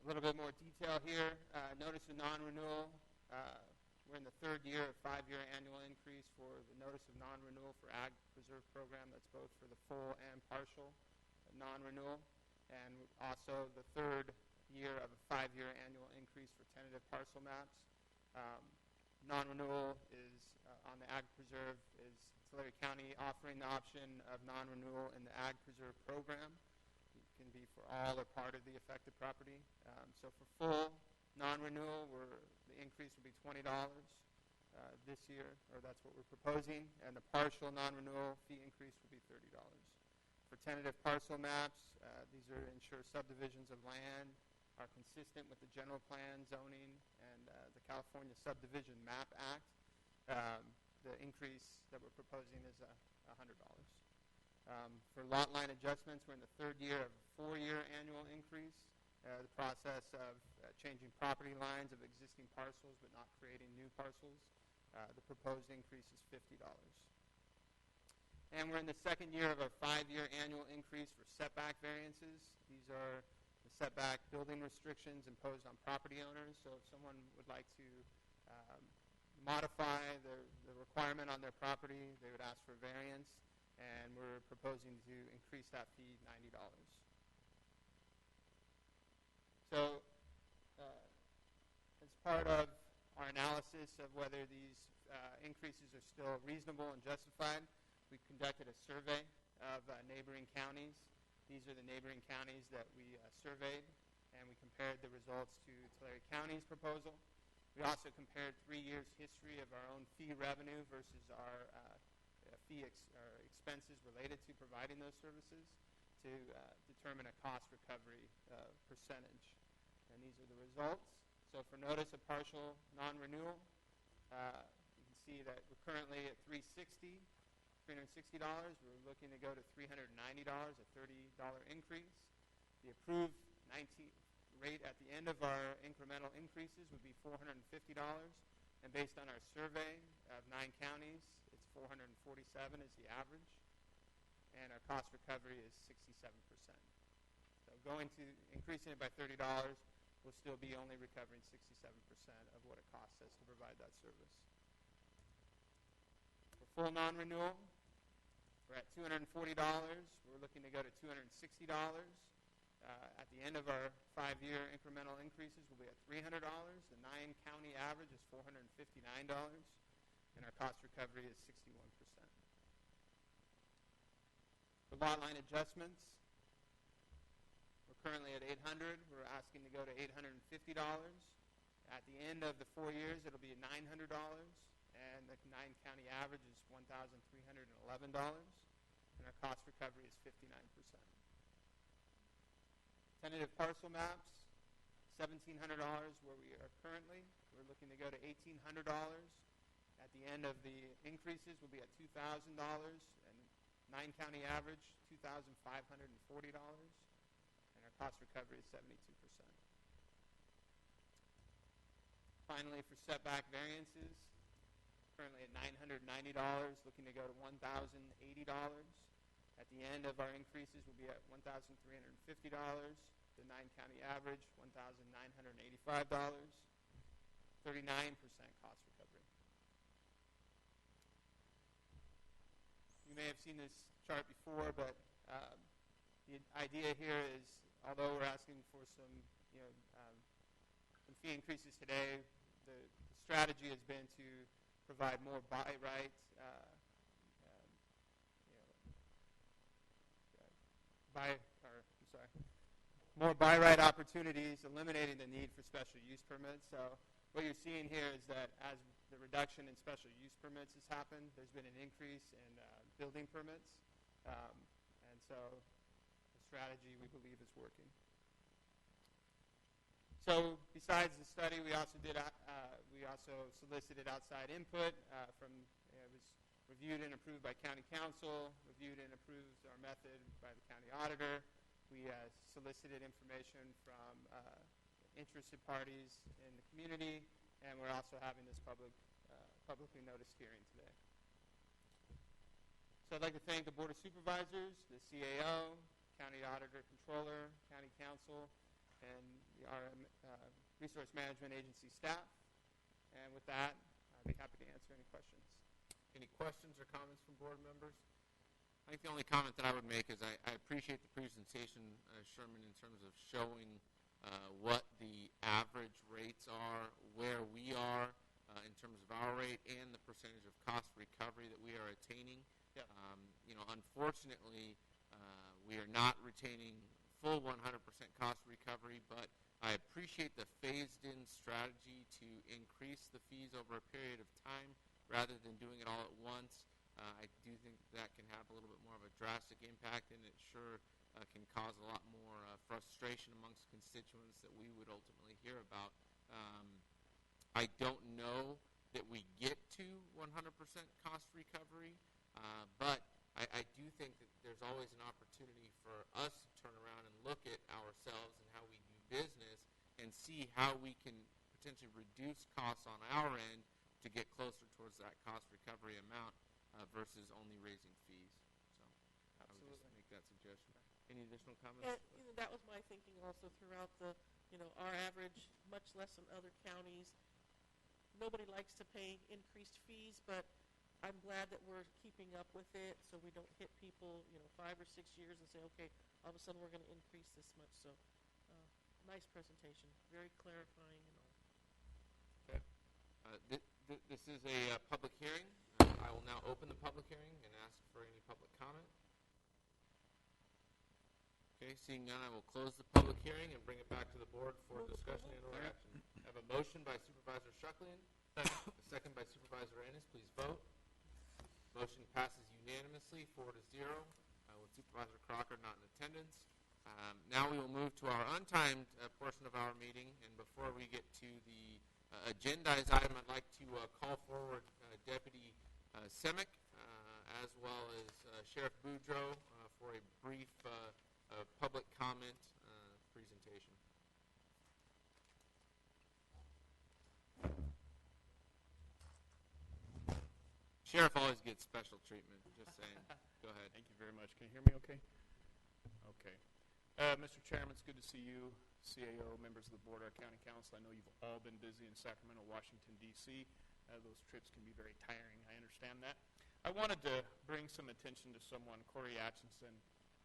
A little bit more detail here. Notice of non-renewal. We're in the third year of 5-year annual increase for the notice of non-renewal for Ag Preserve program. That's both for the full and partial non-renewal. And also the third year of a 5-year annual increase for tentative parcel maps. Non-renewal is on the Ag Preserve is Tulare County offering the option of non-renewal in the Ag Preserve program. It can be for all or part of the affected property. So for full non-renewal, the increase will be $20 this year, or that's what we're proposing, and the partial non-renewal fee increase will be $30. For tentative parcel maps, these are ensure subdivisions of land are consistent with the general plan, zoning, and the California Subdivision Map Act. The increase that we're proposing is $100. For lot line adjustments, we're in the third year of a 4-year annual increase. The process of changing property lines of existing parcels but not creating new parcels. The proposed increase is $50. And we're in the second year of a 5-year annual increase for setback variances. These are the setback building restrictions imposed on property owners. So if someone would like to modify the requirement on their property, they would ask for variance, and we're proposing to increase that fee $90. So as part of our analysis of whether these increases are still reasonable and justified, we conducted a survey of neighboring counties. These are the neighboring counties that we surveyed, and we compared the results to Tulare County's proposal. We also compared 3 years' history of our own fee revenue versus our expenses related to providing those services to determine a cost recovery percentage. And these are the results. So for notice of partial non-renewal, you can see that we're currently at $360. We're looking to go to $390, a $30 increase. The approved rate at the end of our incremental increases would be $450. And based on our survey of 9 counties, it's $447 is the average. And our cost recovery is 67%. So increasing it by $30, we'll still be only recovering 67% of what it costs us to provide that service. For full non-renewal, we're at $240. We're looking to go to $260. At the end of our 5-year incremental increases, we'll be at $300. The 9-county average is $459, and our cost recovery is 61%. For lot line adjustments, we're currently at $800. We're asking to go to $850. At the end of the 4 years, it'll be $900, and the 9-county average is $1,311, and our cost recovery is 59%. Tentative parcel maps, $1,700 where we are currently. We're looking to go to $1,800. At the end of the increases, we'll be at $2,000, and 9-county average, $2,540, and our cost recovery is 72%. Finally, for setback variances, currently at $990, looking to go to $1,080. At the end of our increases, we'll be at $1,350. The 9-county average, $1,985. 39% cost recovery. You may have seen this chart before, but the idea here is, although we're asking for some fee increases today, the strategy has been to provide more buy right, more buy right opportunities, eliminating the need for special use permits. So what you're seeing here is that as the reduction in special use permits has happened, there's been an increase in building permits, and so the strategy we believe is working. So besides the study, we also solicited outside input from, it was reviewed and approved by county council, reviewed and approved our method by the county auditor. We solicited information from interested parties in the community, and we're also having this publicly noticed hearing today. So I'd like to thank the Board of Supervisors, the CAO, County Auditor Controller, County Council, and our Resource Management Agency staff. And with that, I'd be happy to answer any questions. Any questions or comments from board members? I think the only comment that I would make is I appreciate the presentation, Sherman, in terms of showing what the average rates are, where we are in terms of our rate, and the percentage of cost recovery that we are attaining. Yep. Unfortunately, we are not retaining full 100% cost recovery, but I appreciate the phased-in strategy to increase the fees over a period of time rather than doing it all at once. I do think that can have a little bit more of a drastic impact, and it sure can cause a lot more frustration amongst constituents that we would ultimately hear about. I don't know that we get to 100% cost recovery, but I do think that there's always an opportunity for us to turn around and look at ourselves and how we do business and see how we can potentially reduce costs on our end to get closer towards that cost recovery amount versus only raising fees. So I would just make that suggestion. Any additional comments? And, that was my thinking also throughout our average, much less than other counties. Nobody likes to pay increased fees, but I'm glad that we're keeping up with it so we don't hit people, 5 or 6 years and say, okay, all of a sudden we're going to increase this much. So nice presentation, very clarifying and all. Okay. This is a public hearing. I will now open the public hearing and ask for any public comment. Okay, seeing none, I will close the public hearing and bring it back to the board for discussion and or action. I have a motion by Supervisor Shucklian, a second by Supervisor Ennis. Please vote. Motion passes unanimously, 4-0, with Supervisor Crocker not in attendance. Now we will move to our untimed portion of our meeting, and before we get to the agendized item, I'd like to call forward Deputy Semick as well as Sheriff Boudreau for a brief public comment presentation. Sheriff always gets special treatment, just saying. Go ahead. Thank you very much. Can you hear me okay? Okay. Mr. Chairman, it's good to see you, CAO, members of the board, our county council. I know you've all been busy in Sacramento, Washington, D.C. Those trips can be very tiring. I understand that. I wanted to bring some attention to someone, Corey Atchison.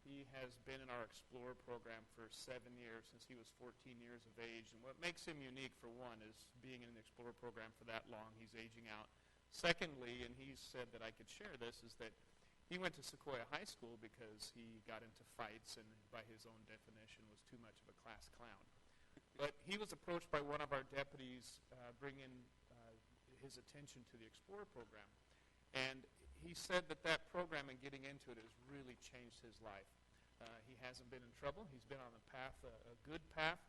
He has been in our Explorer program for 7 years, since he was 14 years of age. And what makes him unique, for one, is being in the Explorer program for that long. He's aging out. Secondly, and he said that I could share this, is that he went to Sequoia High School because he got into fights and, by his own definition, was too much of a class clown. But he was approached by one of our deputies bringing his attention to the Explorer program. And he said that that program and getting into it has really changed his life. He hasn't been in trouble. He's been on a path, a good path,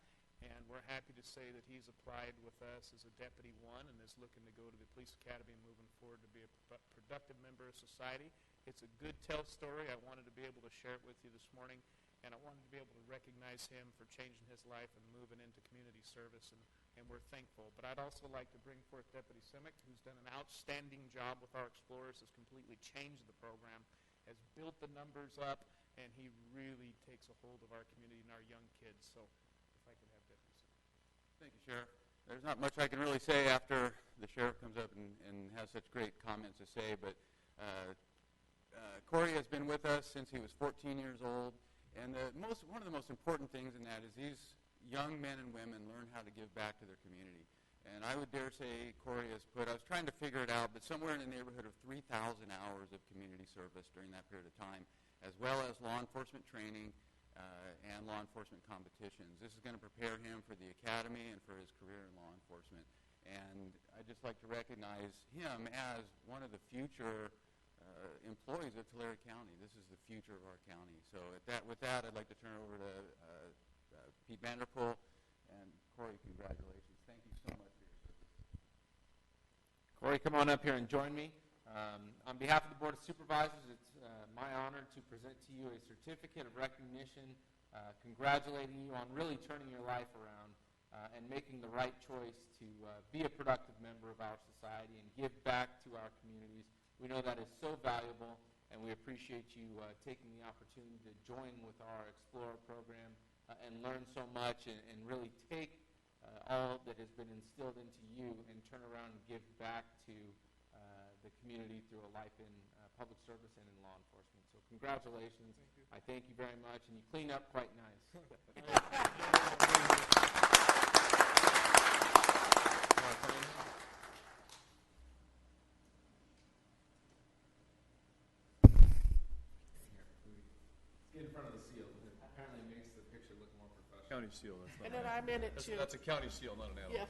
and we're happy to say that he's applied with us as a Deputy 1 and is looking to go to the police academy and moving forward to be a productive member of society. It's a good tell story. I wanted to be able to share it with you this morning, and I wanted to be able to recognize him for changing his life and moving into community service, and we're thankful. But I'd also like to bring forth Deputy Simic, who's done an outstanding job with our Explorers, has completely changed the program, has built the numbers up, and he really takes a hold of our community and our young kids. So if I could have Deputy Simic. Thank you, Sheriff. There's not much I can really say after the Sheriff comes up and has such great comments to say, but Corey has been with us since he was 14 years old, and one of the most important things in that is these young men and women learn how to give back to their community. And I would dare say Corey has put, I was trying to figure it out, but somewhere in the neighborhood of 3,000 hours of community service during that period of time, as well as law enforcement training and law enforcement competitions. This is going to prepare him for the academy and for his career in law enforcement. And I'd just like to recognize him as one of the future employees of Tulare County. This is the future of our county. So with that, I'd like to turn it over to Pete Vanderpool. And Corey, congratulations. Thank you so much for your service. Corey, come on up here and join me. On behalf of the Board of Supervisors, it's my honor to present to you a certificate of recognition congratulating you on really turning your life around and making the right choice to be a productive member of our society and give back to our communities. We know that is so valuable, and we appreciate you taking the opportunity to join with our Explorer program and learn so much and really take all that has been instilled into you and turn around and give back to the community through a life in public service and in law enforcement. So congratulations. I thank you very much, and you clean up quite nice. Get in front of the seal. It apparently makes the picture look more professional. County seal. That's not And then I'm in it too. That's a county seal, not an animal. Yeah.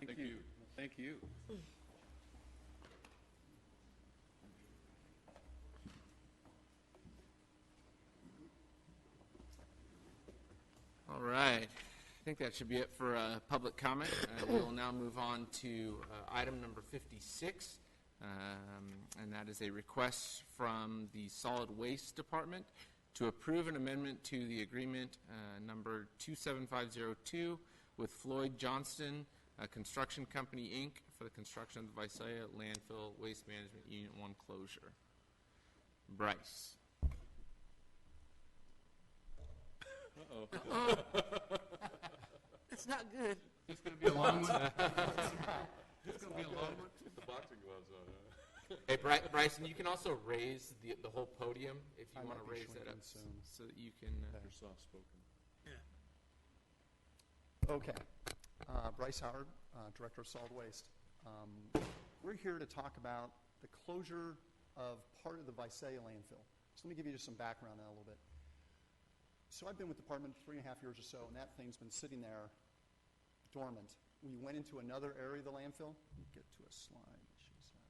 Thank you. Thank you. All right. I think that should be it for public comment. We will now move on to item number 56, and that is a request from the Solid Waste Department to approve an amendment to the agreement number 27502 with Floyd Johnston Construction Company, Inc. for the construction of the Visalia Landfill Waste Management Unit 1 closure. Bryce. Uh-oh. It's not good. It's going to be a long one. It's going to be a long one. The boxing gloves on. Hey, Bryson, you can also raise the whole podium if you want to raise that up so that you can. You're soft spoken. Okay. Bryce Howard, Director of Solid Waste. We're here to talk about the closure of part of the Visalia landfill. So let me give you just some background on that a little bit. So I've been with the department 3.5 years or so, and that thing's been sitting there dormant. We went into another area of the landfill. Let me get to a slide that shows that.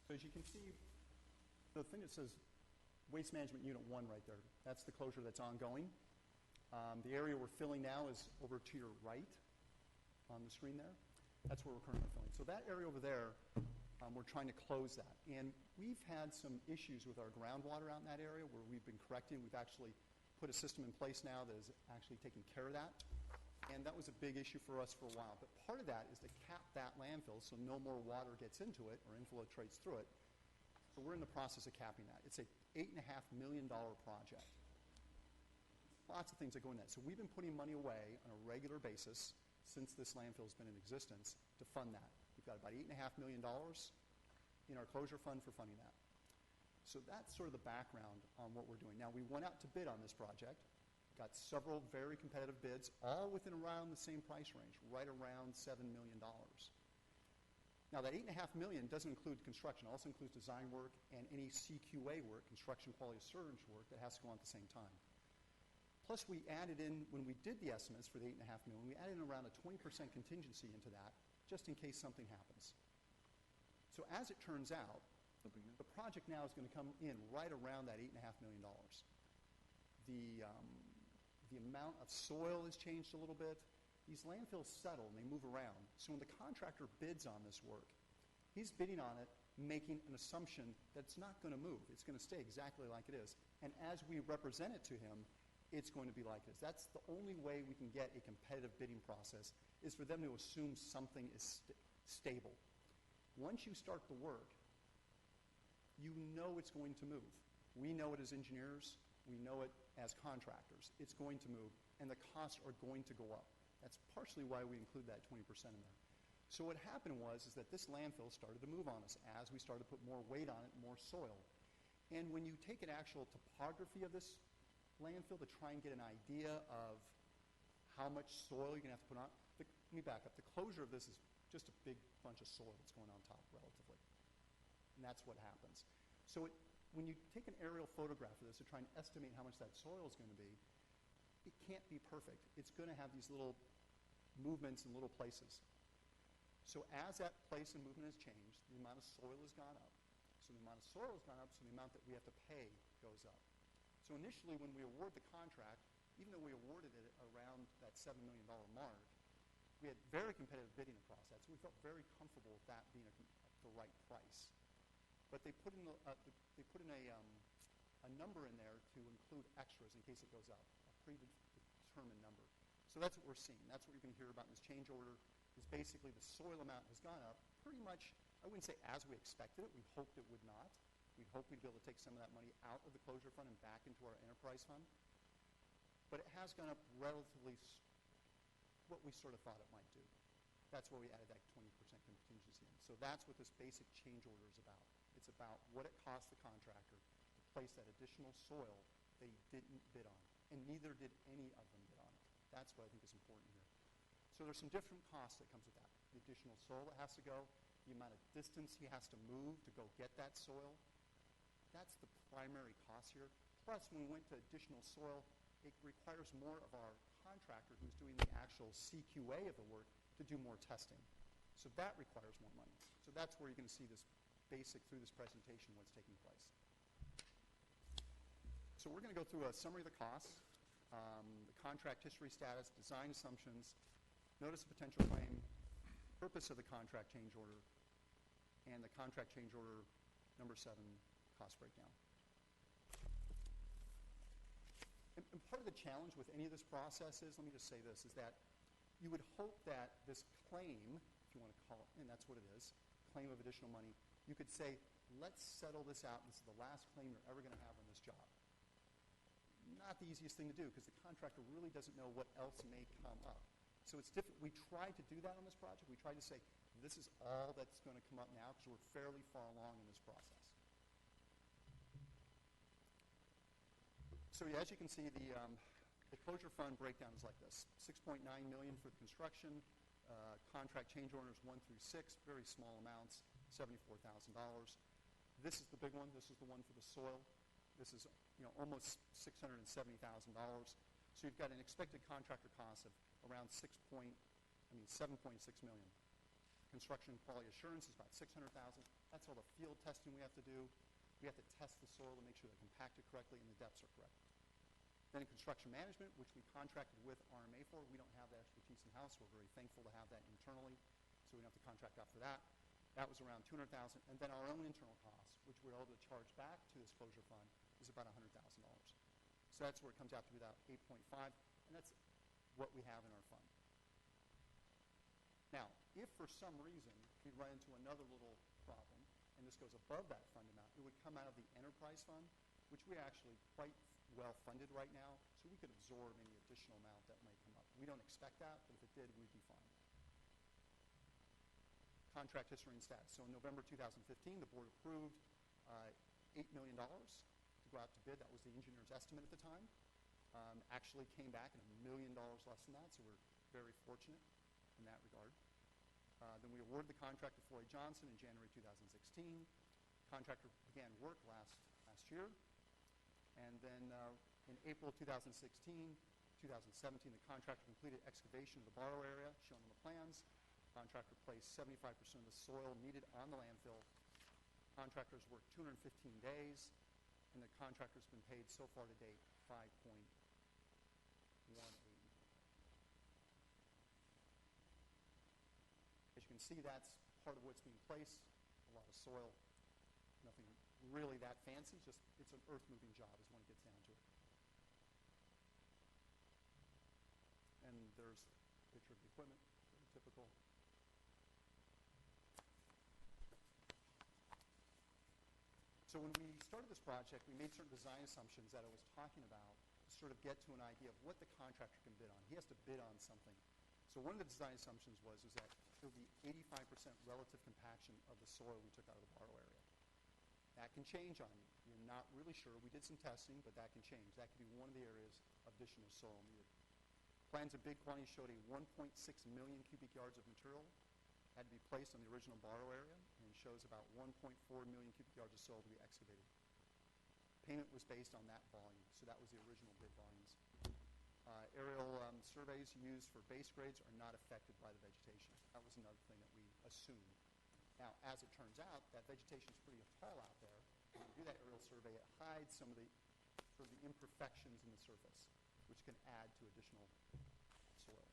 So as you can see, the thing that says Waste Management Unit 1 right there, that's the closure that's ongoing. The area we're filling now is over to your right on the screen there. That's where we're currently filling. So that area over there, we're trying to close that. And we've had some issues with our groundwater out in that area where we've been correcting. We've actually put a system in place now that is actually taking care of that. And that was a big issue for us for a while. But part of that is to cap that landfill so no more water gets into it or infiltrates through it. So we're in the process of capping that. It's a $8.5 million project. Lots of things that go in that. So we've been putting money away on a regular basis since this landfill has been in existence to fund that. We've got about $8.5 million in our closure fund for funding that. So that's sort of the background on what we're doing. Now, we went out to bid on this project, got several very competitive bids, all within around the same price range, right around $7 million. Now, that $8.5 million doesn't include construction. It also includes design work and any CQA work, construction quality assurance work, that has to go on at the same time. Plus, we added in, when we did the estimates for the $8.5 million, we added in around a 20% contingency into that, just in case something happens. So as it turns out, the project now is going to come in right around that $8.5 million. The amount of soil has changed a little bit. These landfills settle and they move around. So when the contractor bids on this work, he's bidding on it, making an assumption that it's not going to move. It's going to stay exactly like it is. And as we represent it to him, it's going to be like this. That's the only way we can get a competitive bidding process, is for them to assume something is stable. Once you start the work, you know it's going to move. We know it as engineers. We know it as contractors. It's going to move, and the costs are going to go up. That's partially why we include that 20% in there. So what happened was that this landfill started to move on us as we started to put more weight on it, more soil. And when you take an actual topography of this landfill to try and get an idea of how much soil you're going to have to put on. Let me back up. The closure of this is just a big bunch of soil that's going on top relatively. And that's what happens. So when you take an aerial photograph of this to try and estimate how much that soil is going to be, it can't be perfect. It's going to have these little movements in little places. So as that place and movement has changed, the amount of soil has gone up. So the amount of soil has gone up, so the amount that we have to pay goes up. So initially, when we award the contract, even though we awarded it around that $7 million mark, we had very competitive bidding across that, so we felt very comfortable with that being the right price. But they put in a number in there to include extras in case it goes up, a predetermined number. So that's what we're seeing. That's what you're going to hear about in this change order, is basically the soil amount has gone up pretty much, I wouldn't say as we expected it. We hoped it would not. We hoped we'd be able to take some of that money out of the closure fund and back into our enterprise fund. But it has gone up relatively what we sort of thought it might do. That's why we added that 20% contingency in. So that's what this basic change order is about. It's about what it costs the contractor to place that additional soil they didn't bid on. And neither did any of them bid on it. That's what I think is important here. So there's some different costs that comes with that. The additional soil that has to go, the amount of distance he has to move to go get that soil. That's the primary cost here. Plus, when we went to additional soil, it requires more of our contractor who's doing the actual CQA of the work to do more testing. So that requires more money. So that's where you're going to see this basic through this presentation, what's taking place. So we're going to go through a summary of the costs, the contract history status, design assumptions, notice of potential claim, purpose of the contract change order, and the contract change order number 7 cost breakdown. And part of the challenge with any of this process is, let me just say this, is that you would hope that this claim, if you want to call it, and that's what it is, claim of additional money, you could say, let's settle this out. This is the last claim you're ever going to have on this job. Not the easiest thing to do because the contractor really doesn't know what else may come up. So it's different. We tried to do that on this project. We tried to say, this is all that's going to come up now because we're fairly far along in this process. So yeah, as you can see, the closure fund breakdown is like this. $6.9 million for the construction, contract change orders 1 through 6, very small amounts, $74,000. This is the big one. This is the one for the soil. This is almost $670,000. So you've got an expected contractor cost of around $7.6 million. Construction quality assurance is about $600,000. That's all the field testing we have to do. We have to test the soil to make sure they're compacted correctly and the depths are correct. Then in construction management, which we contracted with RMA for, we don't have that expertise in-house. We're very thankful to have that internally, so we don't have to contract out for that. That was around $200,000. And then our own internal costs, which we're able to charge back to this closure fund, is about $100,000. So that's where it comes out to be about 8.5, and that's what we have in our fund. Now, if for some reason we run into another little problem, and this goes above that fund amount, it would come out of the enterprise fund, which we're actually quite well funded right now, so we could absorb any additional amount that might come up. We don't expect that, but if it did, we'd be fine. Contract history and status. So in November 2015, the board approved $8 million to go out to bid. That was the engineer's estimate at the time. Actually came back at $1 million less than that, so we're very fortunate in that regard. Then we awarded the contract to Floyd Johnson in January 2016. Contractor began work last year. And then in April 2016, 2017, the contractor completed excavation of the borrow area, shown on the plans. Contractor placed 75% of the soil needed on the landfill. Contractors worked 215 days, and the contractor's been paid so far to date $5.18 million. As you can see, that's part of what's being placed, a lot of soil, nothing really that fancy, just it's an earth-moving job is when it gets down to it. And there's a picture of the equipment, very typical. So when we started this project, we made certain design assumptions that I was talking about to sort of get to an idea of what the contractor can bid on. He has to bid on something. So one of the design assumptions was that there would be 85% relative compaction of the soil we took out of the borrow area. That can change on you. You're not really sure. We did some testing, but that can change. That could be one of the areas of additional soil needed. Plans of big quantity showed a 1.6 million cubic yards of material had to be placed on the original borrow area, and shows about 1.4 million cubic yards of soil to be excavated. Payment was based on that volume, so that was the original bid volumes. Aerial surveys used for base grades are not affected by the vegetation. That was another thing that we assume. Now, as it turns out, that vegetation is pretty tall out there. When you do that aerial survey, it hides some of the sort of the imperfections in the surface, which can add to additional soil.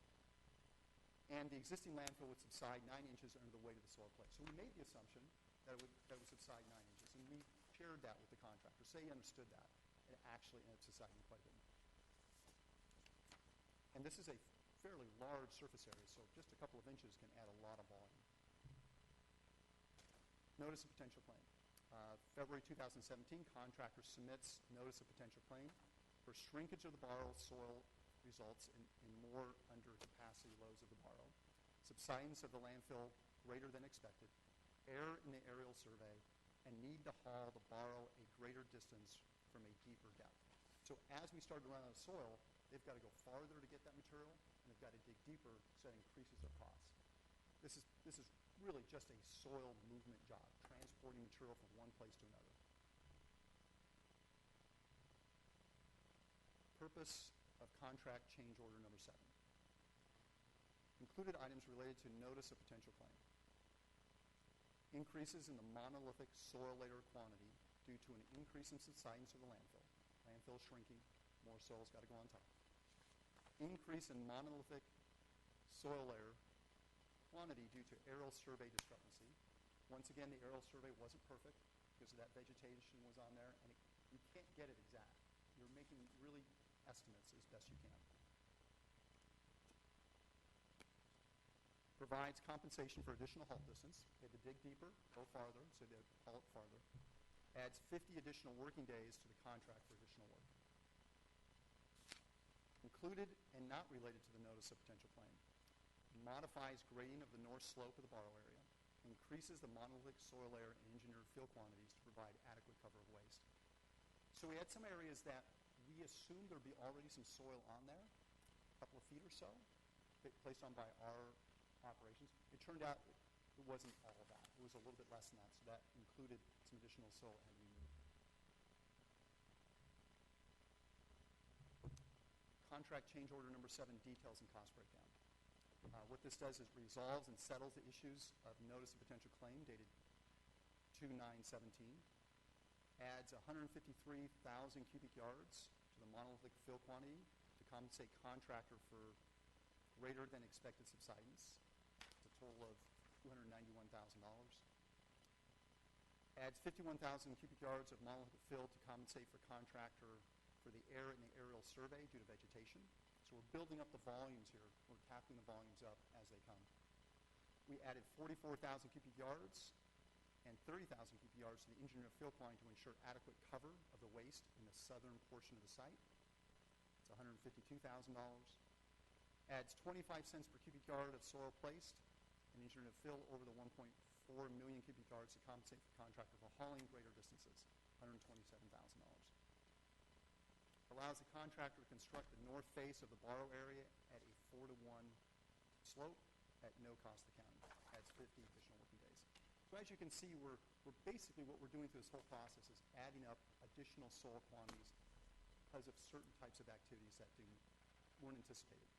And the existing landfill would subside 9 inches under the weight of the soil plate. So we made the assumption that it would subside 9 inches, and we shared that with the contractor. Say he understood that, and it actually ended up subsiding quite a bit more. And this is a fairly large surface area, so just a couple of inches can add a lot of volume. Notice of potential claim. February 2017, contractor submits notice of potential claim for shrinkage of the borrow soil results in more under capacity loads of the borrow, subsidence of the landfill greater than expected, error in the aerial survey, and need to haul the borrow a greater distance from a deeper depth. So as we start to run out of soil, they've got to go farther to get that material, and they've got to dig deeper, so that increases their costs. This is really just a soil movement job, transporting material from one place to another. Purpose of contract change order number 7. Included items related to notice of potential claim. Increases in the monolithic soil layer quantity due to an increase in subsidence of the landfill. Landfill shrinking, more soil's got to go on top. Increase in monolithic soil layer quantity due to aerial survey discrepancy. Once again, the aerial survey wasn't perfect because of that vegetation was on there, and you can't get it exact. You're making really estimates as best you can. Provides compensation for additional haul distance. They had to dig deeper, go farther, so they haul it farther. Adds 50 additional working days to the contract for additional work. Included and not related to the notice of potential claim. Modifies grading of the north slope of the borrow area. Increases the monolithic soil layer and engineered fill quantities to provide adequate cover of waste. So we had some areas that we assumed there would be already some soil on there, a couple of feet or so, placed on by our operations. It turned out it wasn't all of that. It was a little bit less than that, so that included some additional soil and removed. Contract change order number 7, details and cost breakdown. What this does is resolves and settles the issues of notice of potential claim dated 2/9/17. Adds 153,000 cubic yards to the monolithic fill quantity to compensate contractor for greater than expected subsidence. It's a total of $291,000. Adds 51,000 cubic yards of monolithic fill to compensate for contractor for the error in the aerial survey due to vegetation. So we're building up the volumes here. We're capping the volumes up as they come. We added 44,000 cubic yards and 30,000 cubic yards to the engineered fill quantity to ensure adequate cover of the waste in the southern portion of the site. It's $152,000. Adds 25 cents per cubic yard of soil placed and engineered fill over the 1.4 million cubic yards to compensate the contractor for hauling greater distances, $127,000. Allows the contractor to construct the north face of the borrow area at a 4-to-1 slope at no cost to the county. Adds 50 additional working days. So as you can see, we're basically what we're doing through this whole process is adding up additional soil quantities because of certain types of activities that weren't anticipated,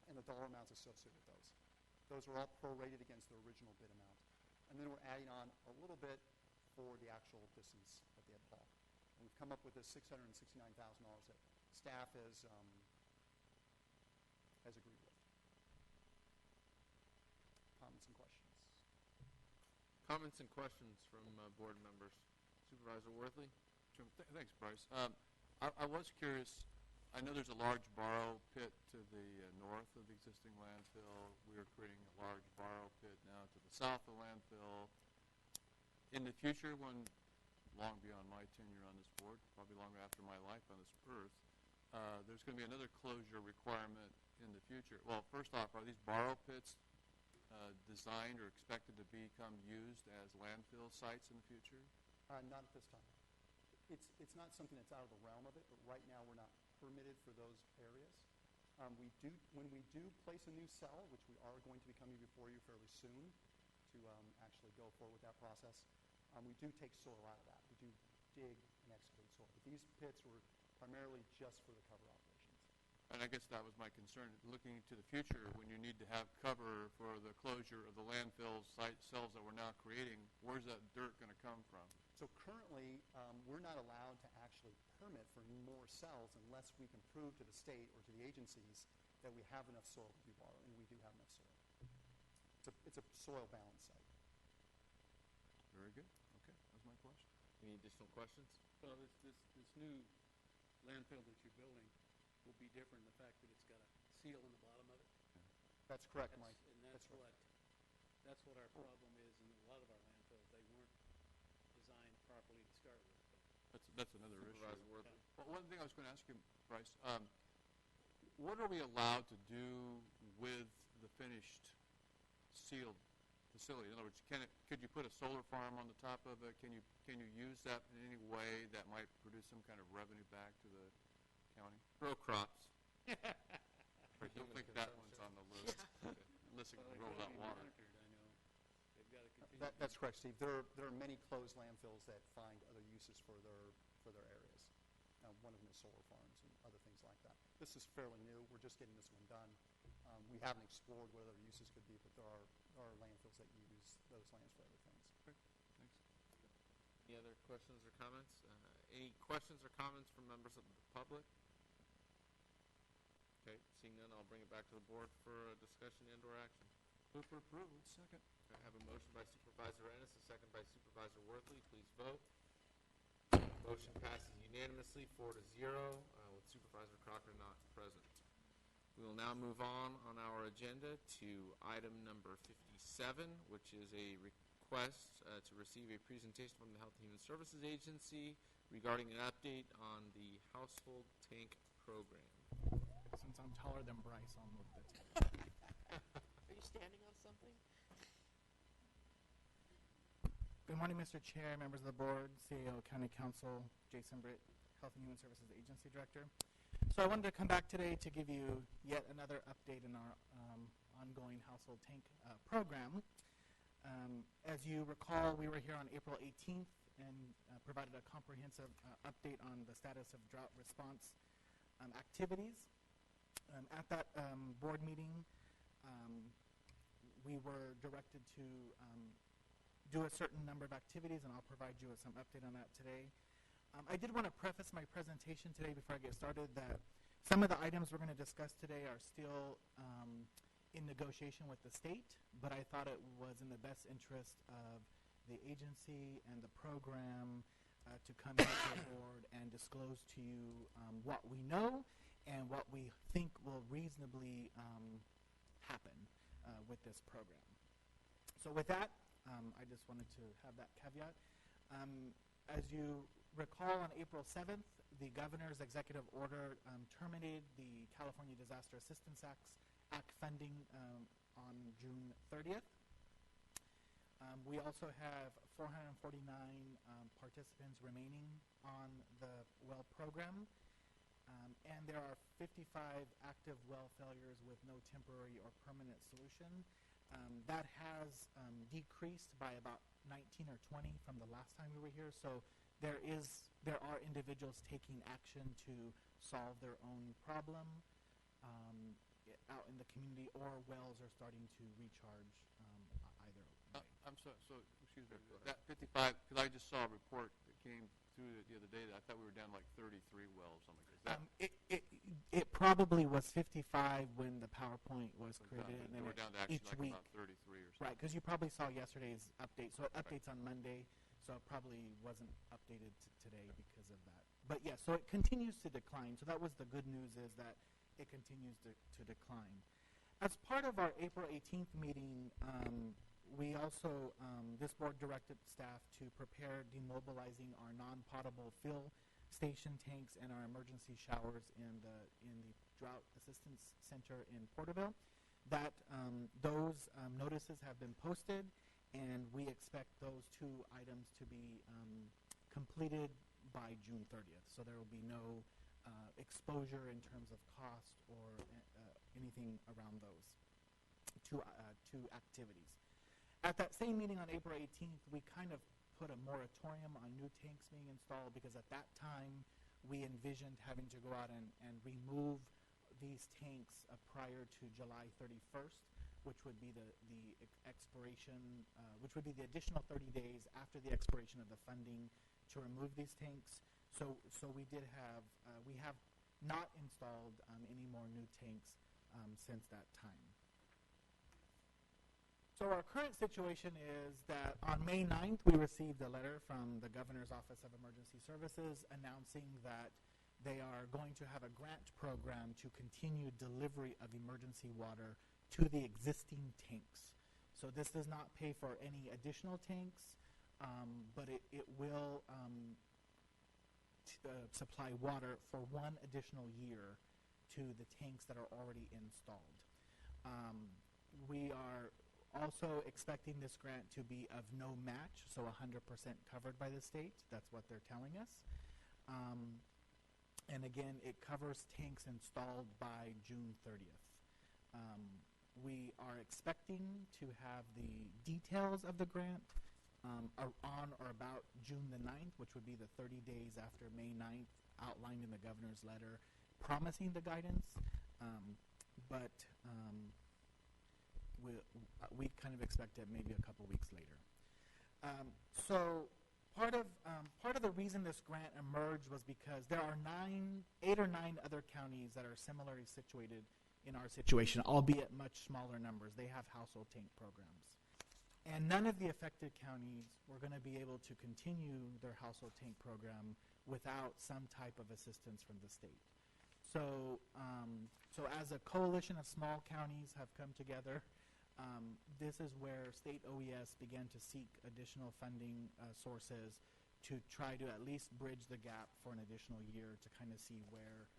and the dollar amounts associated with those. Those are all prorated against the original bid amount. And then we're adding on a little bit for the actual distance that they had to haul. And we've come up with this $669,000 that staff has agreed with. Comments and questions? Comments and questions from board members. Supervisor Worthley? Jim, thanks, Bryce. I was curious. I know there's a large borrow pit to the north of the existing landfill. We are creating a large borrow pit now to the south of the landfill. In the future, when long beyond my tenure on this board, probably longer after my life on this earth, there's going to be another closure requirement in the future. Well, first off, are these borrow pits designed or expected to become used as landfill sites in the future? Not at this time. It's not something that's out of the realm of it, but right now we're not permitted for those areas. When we do place a new cell, which we are going to be coming before you fairly soon to actually go forward with that process, we do take soil out of that. We do dig and excavate soil. But these pits were primarily just for the cover operations. And I guess that was my concern, looking to the future, when you need to have cover for the closure of the landfill site cells that we're now creating, where's that dirt going to come from? So currently, we're not allowed to actually permit for more cells unless we can prove to the state or to the agencies that we have enough soil to do borrow, and we do have enough soil. It's a soil balance site. Very good. Okay, that was my question. Any additional questions? Well, this new landfill that you're building will be different in the fact that it's got a seal in the bottom of it. That's correct, Mike. And that's what our problem is in a lot of our landfills. They weren't designed properly to start with. That's another Supervisor issue. Worthley. Well, one thing I was going to ask you, Bryce, what are we allowed to do with the finished sealed facility? In other words, could you put a solar farm on the top of it? Can you use that in any way that might produce some kind of revenue back to the county? Grow crops. Right, don't think that one's on the list. Unless it can roll out water. That's correct, Steve. There are many closed landfills that find other uses for their areas. One of them is solar farms and other things like that. This is fairly new. We're just getting this one done. We haven't explored what other uses could be, but there are landfills that use those lands for other things. Okay, thanks. Any other questions or comments? Any questions or comments from members of the public? Okay, seeing none, I'll bring it back to the board for discussion and/or action. Move for approval. Second. I have a motion by Supervisor Ennis, a second by Supervisor Worthley. Please vote. Motion passes unanimously, 4-0, with Supervisor Crocker not present. We will now move on our agenda to item number 57, which is a request to receive a presentation from the Health and Human Services Agency regarding an update on the household tank program. Since I'm taller than Bryce, I'll move the tank. Are you standing on something? Good morning, Mr. Chair, members of the board, CAO, County Council, Jason Britt, Health and Human Services Agency Director. So I wanted to come back today to give you yet another update in our ongoing household tank program. As you recall, we were here on April 18th and provided a comprehensive update on the status of drought response activities. At that board meeting, we were directed to do a certain number of activities, and I'll provide you with some update on that today. I did want to preface my presentation today before I get started that some of the items we're going to discuss today are still in negotiation with the state, but I thought it was in the best interest of the agency and the program to come to the board and disclose to you what we know and what we think will reasonably happen with this program. So with that, I just wanted to have that caveat. As you recall, on April 7th, the governor's executive order terminated the California Disaster Assistance Act funding on June 30th. We also have 449 participants remaining on the well program, and there are 55 active well failures with no temporary or permanent solution. That has decreased by about 19 or 20 from the last time we were here. So there are individuals taking action to solve their own problem out in the community, or wells are starting to recharge either way. I'm sorry. So excuse me. That 55, because I just saw a report that came through the other day that I thought we were down like 33 wells. Something like that. It probably was 55 when the PowerPoint was created, and then we're down to actually each like week. about 33 or something. Right, because you probably saw yesterday's update. So it updates on Monday, so it probably wasn't updated today because of that. But yeah, so it continues to decline. So that was the good news, is that it continues to decline. As part of our April 18th meeting, we also, this board directed staff to prepare demobilizing our non-potable fill station tanks and our emergency showers in the Drought Assistance Center in Porterville. That those notices have been posted, and we expect those two items to be completed by June 30th. So there will be no exposure in terms of cost or anything around those two activities. At that same meeting on April 18th, we kind of put a moratorium on new tanks being installed, because at that time we envisioned having to go out and remove these tanks prior to July 31st, which would be the expiration, which would be the additional 30 days after the expiration of the funding to remove these tanks. So we have not installed any more new tanks since that time. So our current situation is that on May 9th, we received a letter from the Governor's Office of Emergency Services announcing that they are going to have a grant program to continue delivery of emergency water to the existing tanks. So this does not pay for any additional tanks, but it will supply water for one additional year to the tanks that are already installed. We are also expecting this grant to be of no match, so 100% covered by the state. That's what they're telling us. And again, it covers tanks installed by June 30th. We are expecting to have the details of the grant on or about June the 9th, which would be the 30 days after May 9th, outlined in the governor's letter, promising the guidance. But we kind of expect it maybe a couple weeks later. So part of the reason this grant emerged was because there are 8 or 9 other counties that are similarly situated in our situation, albeit much smaller numbers. They have household tank programs. And none of the affected counties were going to be able to continue their household tank program without some type of assistance from the state. So as a coalition of small counties have come together, this is where state OES began to seek additional funding sources to try to at least bridge the gap for an additional year to kind of see where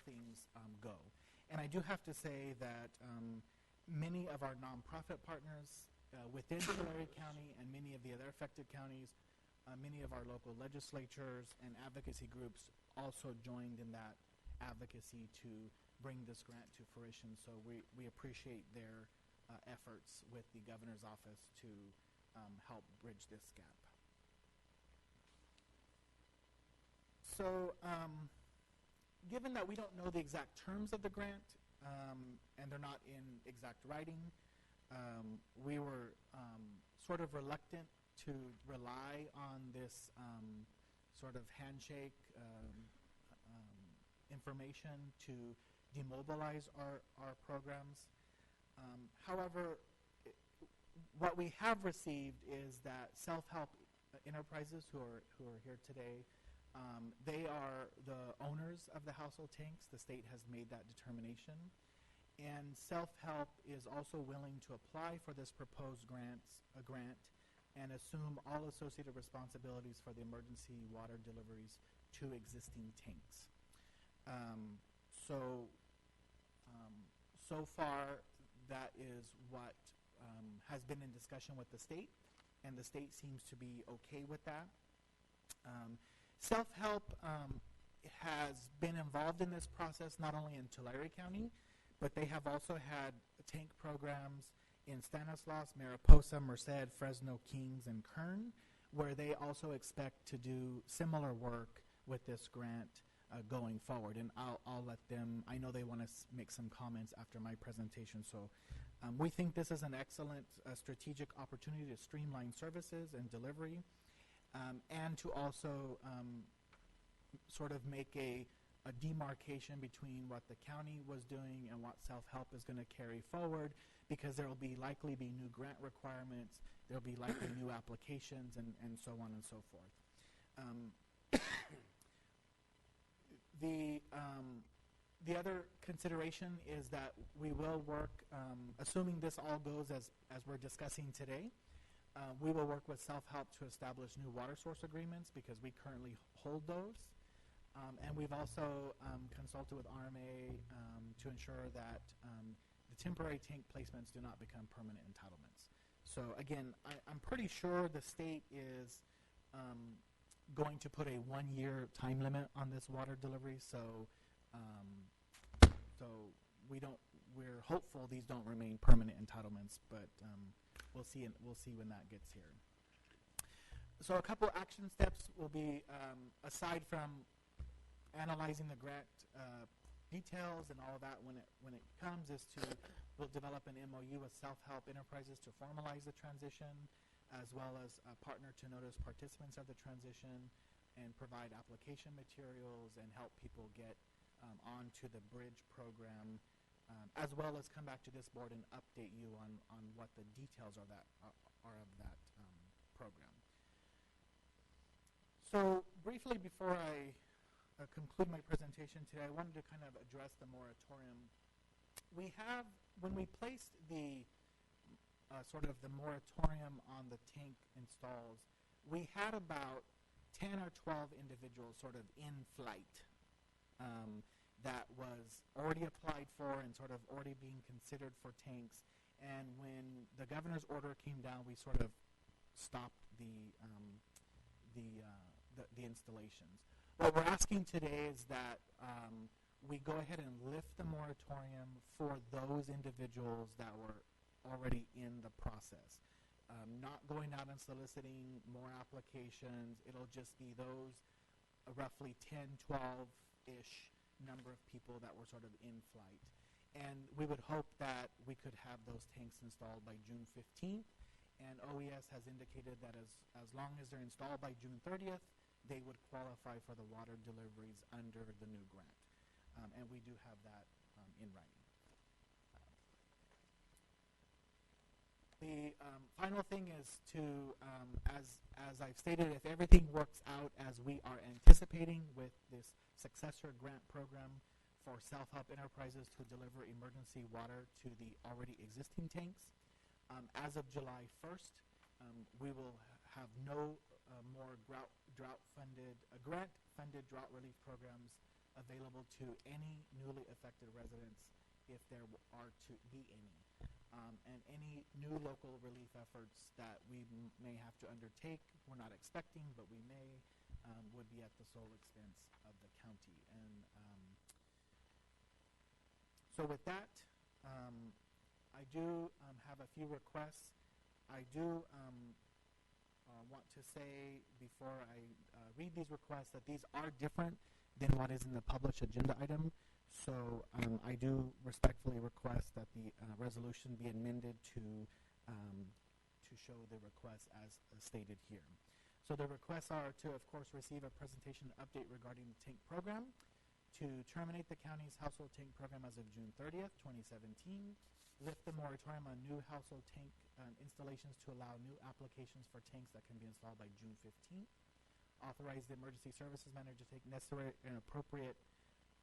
things go. And I do have to say that many of our nonprofit partners within Tulare County and many of the other affected counties, many of our local legislatures and advocacy groups also joined in that advocacy to bring this grant to fruition. So we appreciate their efforts with the governor's office to help bridge this gap. So given that we don't know the exact terms of the grant and they're not in exact writing, we were sort of reluctant to rely on this sort of handshake information to demobilize our programs. However, what we have received is that self-help enterprises who are here today, they are the owners of the household tanks. The state has made that determination. And self-help is also willing to apply for this proposed grant and assume all associated responsibilities for the emergency water deliveries to existing tanks. So far, that is what has been in discussion with the state, and the state seems to be okay with that. Self-help has been involved in this process not only in Tulare County, but they have also had tank programs in Stanislaus, Mariposa, Merced, Fresno, Kings, and Kern, where they also expect to do similar work with this grant going forward. And I'll let them, I know they want to make some comments after my presentation. So we think this is an excellent strategic opportunity to streamline services and delivery, and to also sort of make a demarcation between what the county was doing and what self-help is going to carry forward, because there will likely be new grant requirements, there will be likely new applications, and so on and so forth. The other consideration is that we will work, assuming this all goes as we're discussing today, we will work with self-help to establish new water source agreements, because we currently hold those. And we've also consulted with RMA to ensure that the temporary tank placements do not become permanent entitlements. So again, I'm pretty sure the state is going to put a 1-year time limit on this water delivery. So we're hopeful these don't remain permanent entitlements, but we'll see when that gets here. So a couple action steps will be, aside from analyzing the grant details and all of that when it comes is we'll develop an MOU with self-help enterprises to formalize the transition, as well as partner to notice participants of the transition and provide application materials and help people get onto the bridge program, as well as come back to this board and update you on what the details are of that program. So briefly, before I conclude my presentation today, I wanted to kind of address the moratorium. When we placed the sort of the moratorium on the tank installs, we had about 10 or 12 individuals sort of in flight that was already applied for and sort of already being considered for tanks. And when the governor's order came down, we sort of stopped the installations. What we're asking today is that we go ahead and lift the moratorium for those individuals that were already in the process. Not going out and soliciting more applications. It'll just be those roughly 10, 12-ish number of people that were sort of in flight. And we would hope that we could have those tanks installed by June 15th. And OES has indicated that as long as they're installed by June 30th, they would qualify for the water deliveries under the new grant. And we do have that in writing. The final thing is to, as I've stated, if everything works out as we are anticipating with this successor grant program for self-help enterprises to deliver emergency water to the already existing tanks, as of July 1st, we will have no more grant-funded drought relief programs available to any newly affected residents if there are to be any. And any new local relief efforts that we may have to undertake, we're not expecting, but we may, would be at the sole expense of the county. And so with that, I do have a few requests. I do want to say before I read these requests that these are different than what is in the published agenda item. So I do respectfully request that the resolution be amended to show the requests as stated here. So the requests are to, of course, receive a presentation update regarding the tank program, to terminate the county's household tank program as of June 30th, 2017, lift the moratorium on new household tank installations to allow new applications for tanks that can be installed by June 15th, authorize the emergency services manager to take necessary and appropriate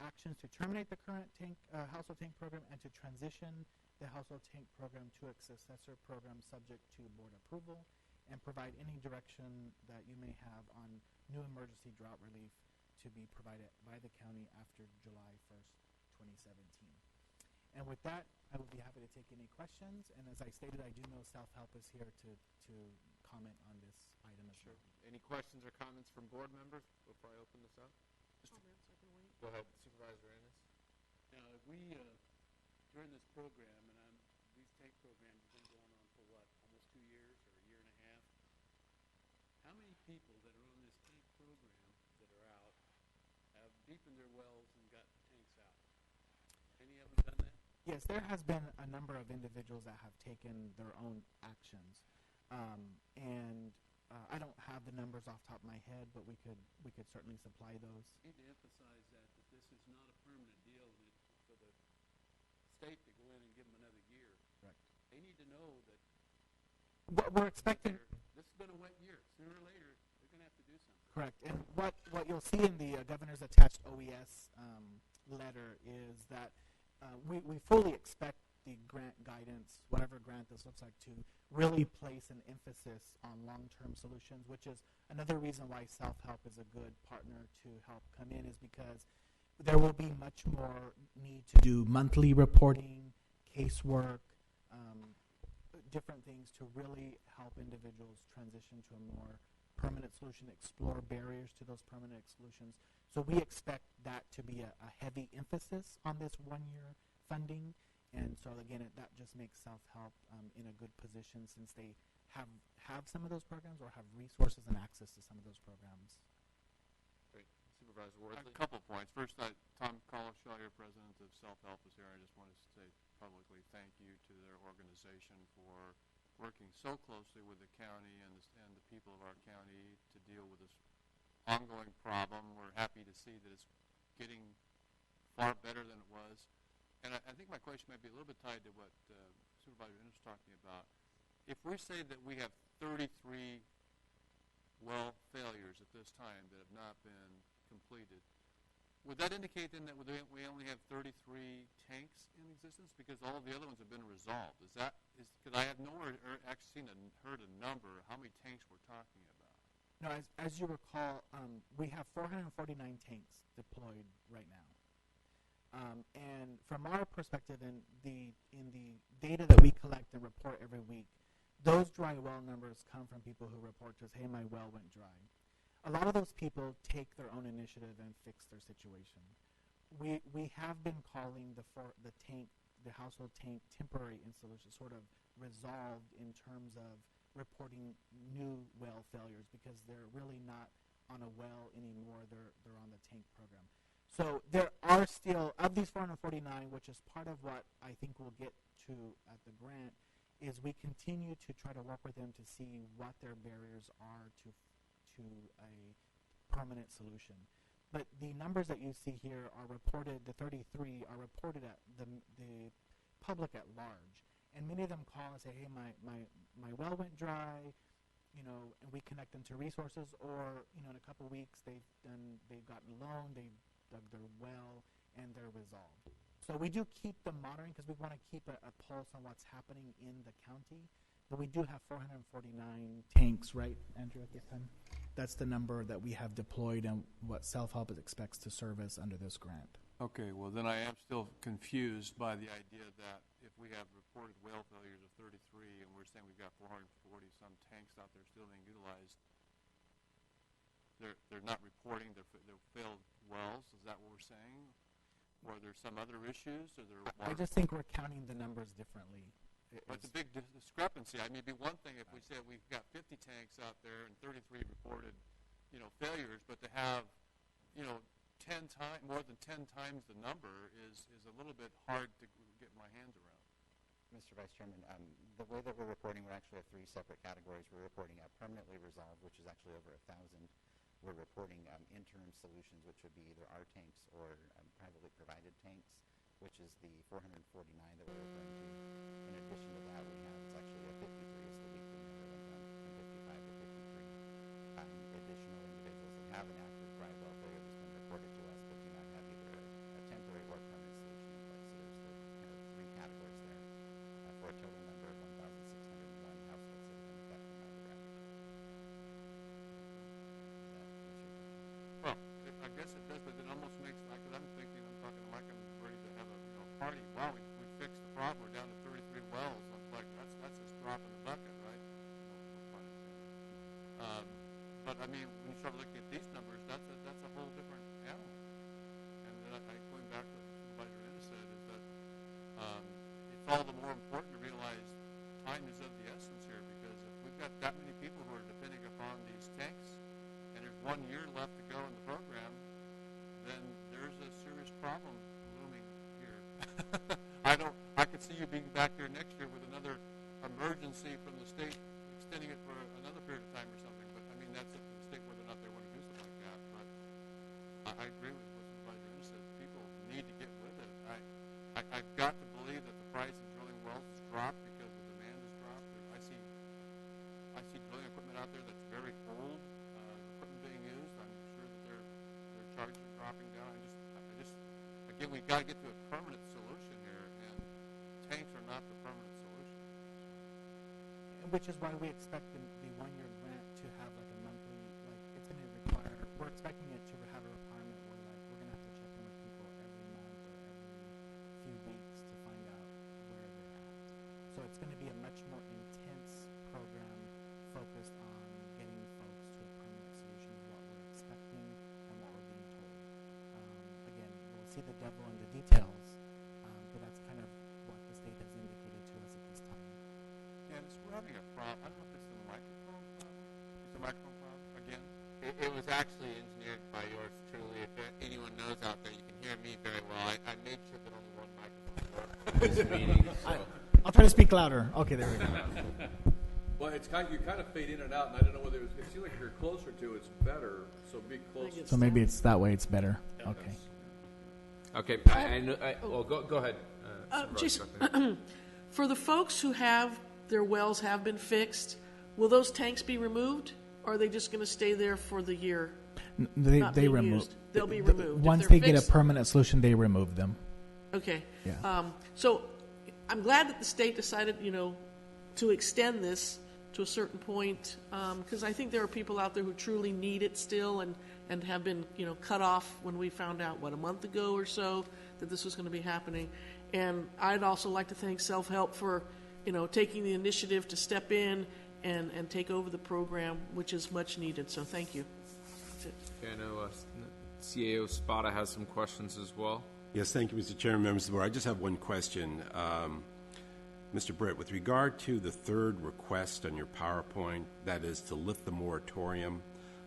actions to terminate the current tank household tank program and to transition the household tank program to a successor program subject to board approval, and provide any direction that you may have on new emergency drought relief to be provided by the county after July 1st, 2017. And with that, I would be happy to take any questions. And as I stated, I do know self-help is here to comment on this item as well. Any questions or comments from board members before I open this up? Comments, I can wait. Go ahead, Supervisor Ennis. Now, if we, during this program, and these tank programs have been going on for what, almost 2 years or a year and a half, how many people that are on this tank program that are out have deepened their wells and got tanks out? Any of them done that? Yes, there has been a number of individuals that have taken their own actions. I don't have the numbers off the top of my head, but we could certainly supply those. I need to emphasize that this is not a permanent deal for the state to go in and give them another year. Correct. They need to know that what we're expecting. This has been a wet year. Sooner or later, they're going to have to do something. Correct. And what you'll see in the governor's attached OES letter is that we fully expect the grant guidance, whatever grant this looks like, to really place an emphasis on long-term solutions, which is another reason why self-help is a good partner to help come in, is because there will be much more need to do monthly reporting, casework, different things to really help individuals transition to a more permanent solution, explore barriers to those permanent solutions. So we expect that to be a heavy emphasis on this one-year funding. And so, again, that just makes self-help in a good position since they have some of those programs or have resources and access to some of those programs. Great. Supervisor. Supervisor Worthley. A couple of points. First, Tom Collishaw, your president of Self-Help, is here. I just want to say publicly thank you to their organization for working so closely with the county and the people of our county to deal with this ongoing problem. We're happy to see that it's getting far better than it was. And I think my question might be a little bit tied to what Supervisor Innes was talking about. If we say that we have 33 well failures at this time that have not been completed, would that indicate then that we only have 33 tanks in existence because all of the other ones have been resolved? Is that because I have nowhere actually heard a number how many tanks we're talking about? No, as you recall, we have 449 tanks deployed right now. And from our perspective, in the data that we collect and report every week, those dry well numbers come from people who report to us, hey, my well went dry. A lot of those people take their own initiative and fix their situation. We have been calling the household tank temporary installation sort of resolved in terms of reporting new well failures because they're really not on a well anymore. They're on the tank program. So there are still, of these 449, which is part of what I think we'll get to at the grant, is we continue to try to work with them to see what their barriers are to a permanent solution. But the numbers that you see here are reported, the 33 are reported at the public at large. And many of them call and say, hey, my well went dry, and we connect them to resources, or, in a couple weeks they've gotten a loan, they've dug their well, and they're resolved. So we do keep them monitoring because we want to keep a pulse on what's happening in the county. But we do have 449 tanks, right, Andrew, at this time? That's the number that we have deployed and what Self-Help expects to service under this grant. Okay, well then I am still confused by the idea that if we have reported well failures of 33 and we're saying we've got 440 some tanks out there still being utilized, they're not reporting their failed wells. Is that what we're saying? Or are there some other issues? I just think we're counting the numbers differently. But it's a big discrepancy. I mean, it'd be one thing if we said we've got 50 tanks out there and 33 reported, failures, but to have, 10 times, more than 10 times the number is a little bit hard to get my hands around. Mr. Vice Chairman, the way that we're reporting, we actually have three separate categories. We're reporting permanently resolved, which is actually over 1,000. We're reporting interim solutions, which would be either our tanks or privately provided tanks, which is the 449 that we're referring to. In addition to that, we have, it's actually 53 is the weekly number, went down from 55 to 53 additional individuals that have an active dry well failure that's been reported to us, but do not have either a temporary or permanent solution in place. So there's the kind of three categories there for a total number of 1,601 households that have been affected by the grant. Well, I guess it does, but it almost makes like I'm thinking, I'm talking like I'm ready to have a party. Wow, we fixed the problem. We're down to 33 wells. I'm like, that's just drop in the bucket, right? But I mean, when you start looking at these numbers, that's a whole different animal. And then going back to what Supervisor Innes said, is that it's all the more important to realize time is of the essence here, because if we've got that many people who are depending upon these tanks, and there's 1 year left to go in the program, then there's a serious problem looming here. I could see you being back here next year with another emergency from the state, extending it for another period of time or something. But I mean, that's up to the state whether or not they want to do something like that. But I agree with what Supervisor Innes said. People need to get with it. I've got to believe that the price of drilling wells has dropped because the demand has dropped. I see drilling equipment out there that's very old. Equipment being used. I'm sure that their charges are dropping down. Again, we've got to get to a permanent solution here, and tanks are not the permanent solution. Which is why we expect the 1 year grant to have like a monthly, like it's going to require, we're expecting it to have a requirement where like we're going to have to check in with people every month or every few weeks to find out where they're at. So it's going to be a much more intense program focused on getting folks to a permanent solution of what we're expecting and what we're being told. Again, we'll see the devil in the details, but that's kind of what the state has indicated to us at this time. Yeah, we're having a problem. I don't know if it's the microphone problem. Is the microphone problem again? It was actually engineered by yours truly. If anyone knows out there, you can hear me very well. I made sure that only one microphone worked for this meeting. So. I'll try to speak louder. Okay, there we go. Well, it's you kind of fade in and out, and I don't know whether it seems like if you're closer to it's better, so be closer. So maybe it's that way. It's better. Okay. Okay, well, go ahead. Just for the folks who have their wells have been fixed, will those tanks be removed, or are they just going to stay there for the year? They remove. They'll be removed Once they get a permanent solution. They remove them. Okay. Yeah. So I'm glad that the state decided, to extend this to a certain point, because I think there are people out there who truly need it still and have been, cut off when we found out, a month ago or so, that this was going to be happening. And I'd also like to thank Self-Help for, taking the initiative to step in and take over the program, which is much needed. So thank you. That's it. Okay, I know CAO Spada has some questions as well. Yes, thank you, Mr. Chairman, members of the board. I just have one question. Mr. Britt, with regard to the third request on your PowerPoint, that is to lift the moratorium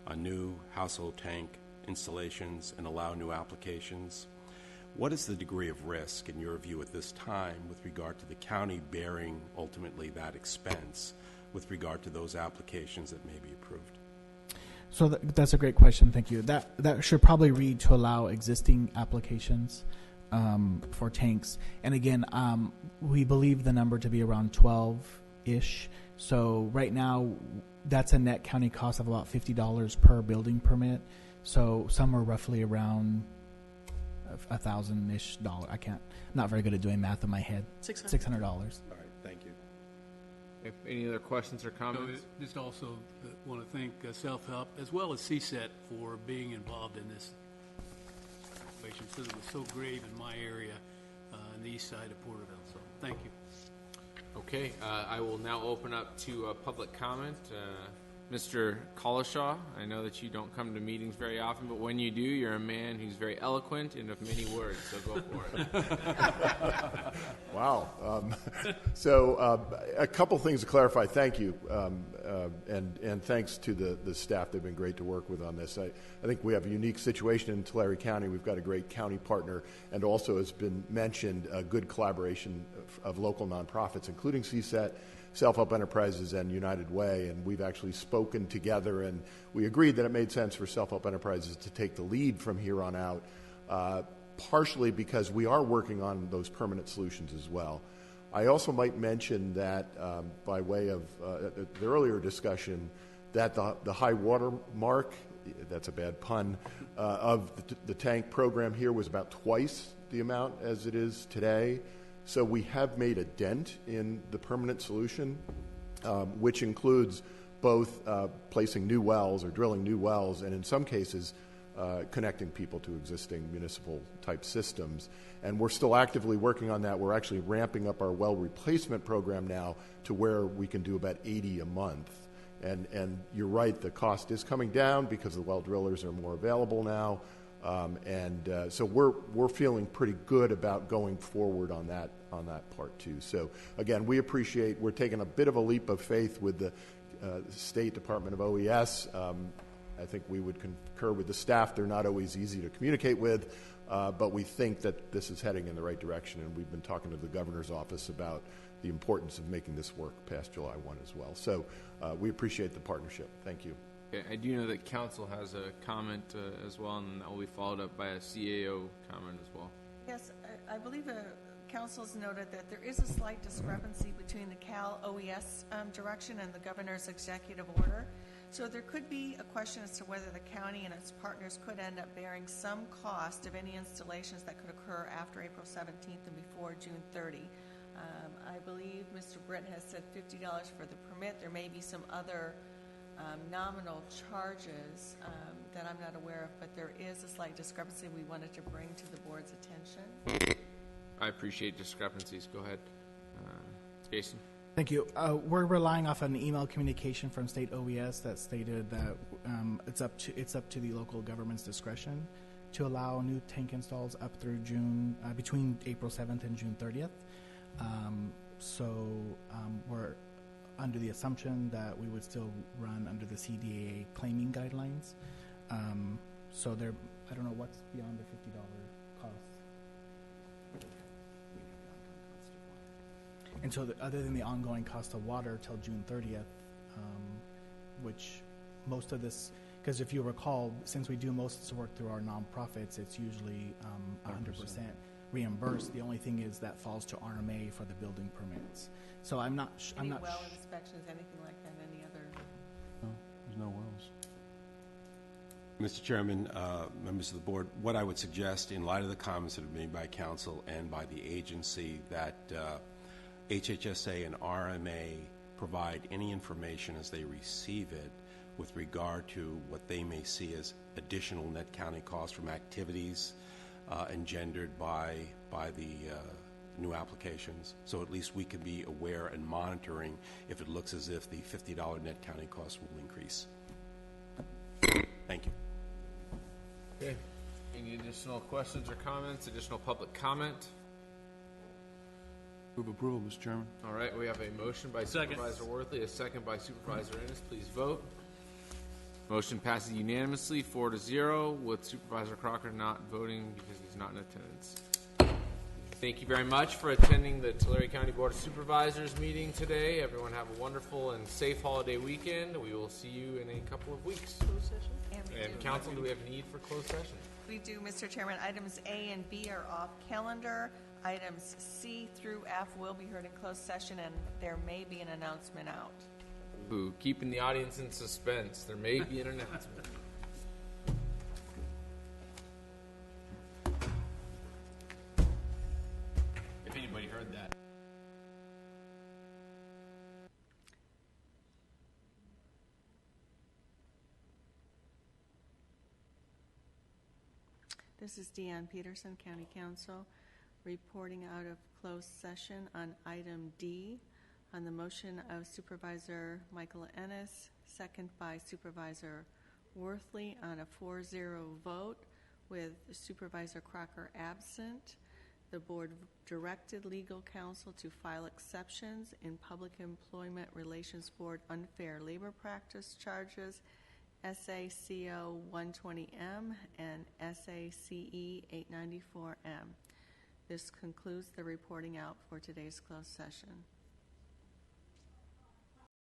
on new household tank installations and allow new applications, what is the degree of risk, in your view, at this time with regard to the county bearing ultimately that expense with regard to those applications that may be approved? So that's a great question. Thank you. That should probably read to allow existing applications for tanks. And again, we believe the number to be around 12-ish. So right now, that's a net county cost of about $50 per building permit. So some are roughly around $1,000-ish. Not very good at doing math in my head. $600. All right, thank you. If any other questions or comments? Just also want to thank Self-Help as well as CSET for being involved in this situation, since it was so grave in my area on the east side of Porterville. So thank you. Okay, I will now open up to public comment. Mr. Collishaw, I know that you don't come to meetings very often, but when you do, you're a man who's very eloquent and of many words, so go for it. Wow. So a couple things to clarify. Thank you, and thanks to the staff. They've been great to work with on this. I think we have a unique situation in Tulare County. We've got a great county partner, and also, has been mentioned, a good collaboration of local nonprofits, including CSET, Self-Help Enterprises, and United Way, and we've actually spoken together, and we agreed that it made sense for Self-Help Enterprises to take the lead from here on out, partially because we are working on those permanent solutions as well. I also might mention that, by way of the earlier discussion, that the high water mark, that's a bad pun, of the tank program here was about twice the amount as it is today. So we have made a dent in the permanent solution, which includes both placing new wells or drilling new wells, and in some cases connecting people to existing municipal type systems. And we're still actively working on that. We're actually ramping up our well replacement program now to where we can do about 80 a month. And you're right, the cost is coming down because the well drillers are more available now. So we're feeling pretty good about going forward on that part too. So again, we're taking a bit of a leap of faith with the State Department of OES. I think we would concur with the staff. They're not always easy to communicate with, but we think that this is heading in the right direction, and we've been talking to the governor's office about the importance of making this work past July 1 as well. So we appreciate the partnership. Thank you. Okay, I do know that council has a comment as well, and that will be followed up by a CAO comment as well. Yes, I believe council's noted that there is a slight discrepancy between the Cal OES direction and the governor's executive order. So there could be a question as to whether the county and its partners could end up bearing some cost of any installations that could occur after April 17th and before June 30. I believe Mr. Britt has said $50 for the permit. There may be some other nominal charges that I'm not aware of, but there is a slight discrepancy we wanted to bring to the board's attention. I appreciate discrepancies. Go ahead. Jason. Thank you. We're relying off an email communication from State OES that stated that it's up to the local government's discretion to allow new tank installs up through between April 7th and June 30th. We're under the assumption that we would still run under the CDA claiming guidelines. So there, I don't know what's beyond the $50 cost. And so, other than the ongoing cost of water till June 30th, which most of this, because if you recall, since we do most of this work through our nonprofits, it's usually 100% reimbursed. The only thing is that falls to RMA for the building permits. So I'm not. Any well inspections, anything like that? Any other? No, there's no wells. Mr. Chairman, members of the board, what I would suggest, in light of the comments that have been made by council and by the agency, that HHSA and RMA provide any information as they receive it with regard to what they may see as additional net county costs from activities engendered by the new applications. So at least we can be aware and monitoring if it looks as if the $50 net county cost will increase. Thank you. Okay. Any additional questions or comments? Additional public comment? Move approval, Mr. Chairman. All right, we have a motion by Supervisor Worthley, a second by Supervisor Ennis. Please vote. Motion passes unanimously, 4-0, with Supervisor Crocker not voting because he's not in attendance. Thank you very much for attending the Tulare County Board of Supervisors meeting today. Everyone have a wonderful and safe holiday weekend. We will see you in a couple of weeks. Closed session? And council, do we have need for closed session? We do, Mr. Chairman. Items A and B are off calendar. Items C through F will be heard in closed session, and there may be an announcement out. Ooh, keeping the audience in suspense. There may be an announcement. If anybody heard that. This is Deanne Peterson, County Council, reporting out of closed session on item D, on the motion of Supervisor Michael Ennis, second by Supervisor Worthley, on a 4-0 vote with Supervisor Crocker absent. The board directed legal counsel to file exceptions in Public Employment Relations Board unfair labor practice charges, SACO 120M and SACE 894M. This concludes the reporting out for today's closed session.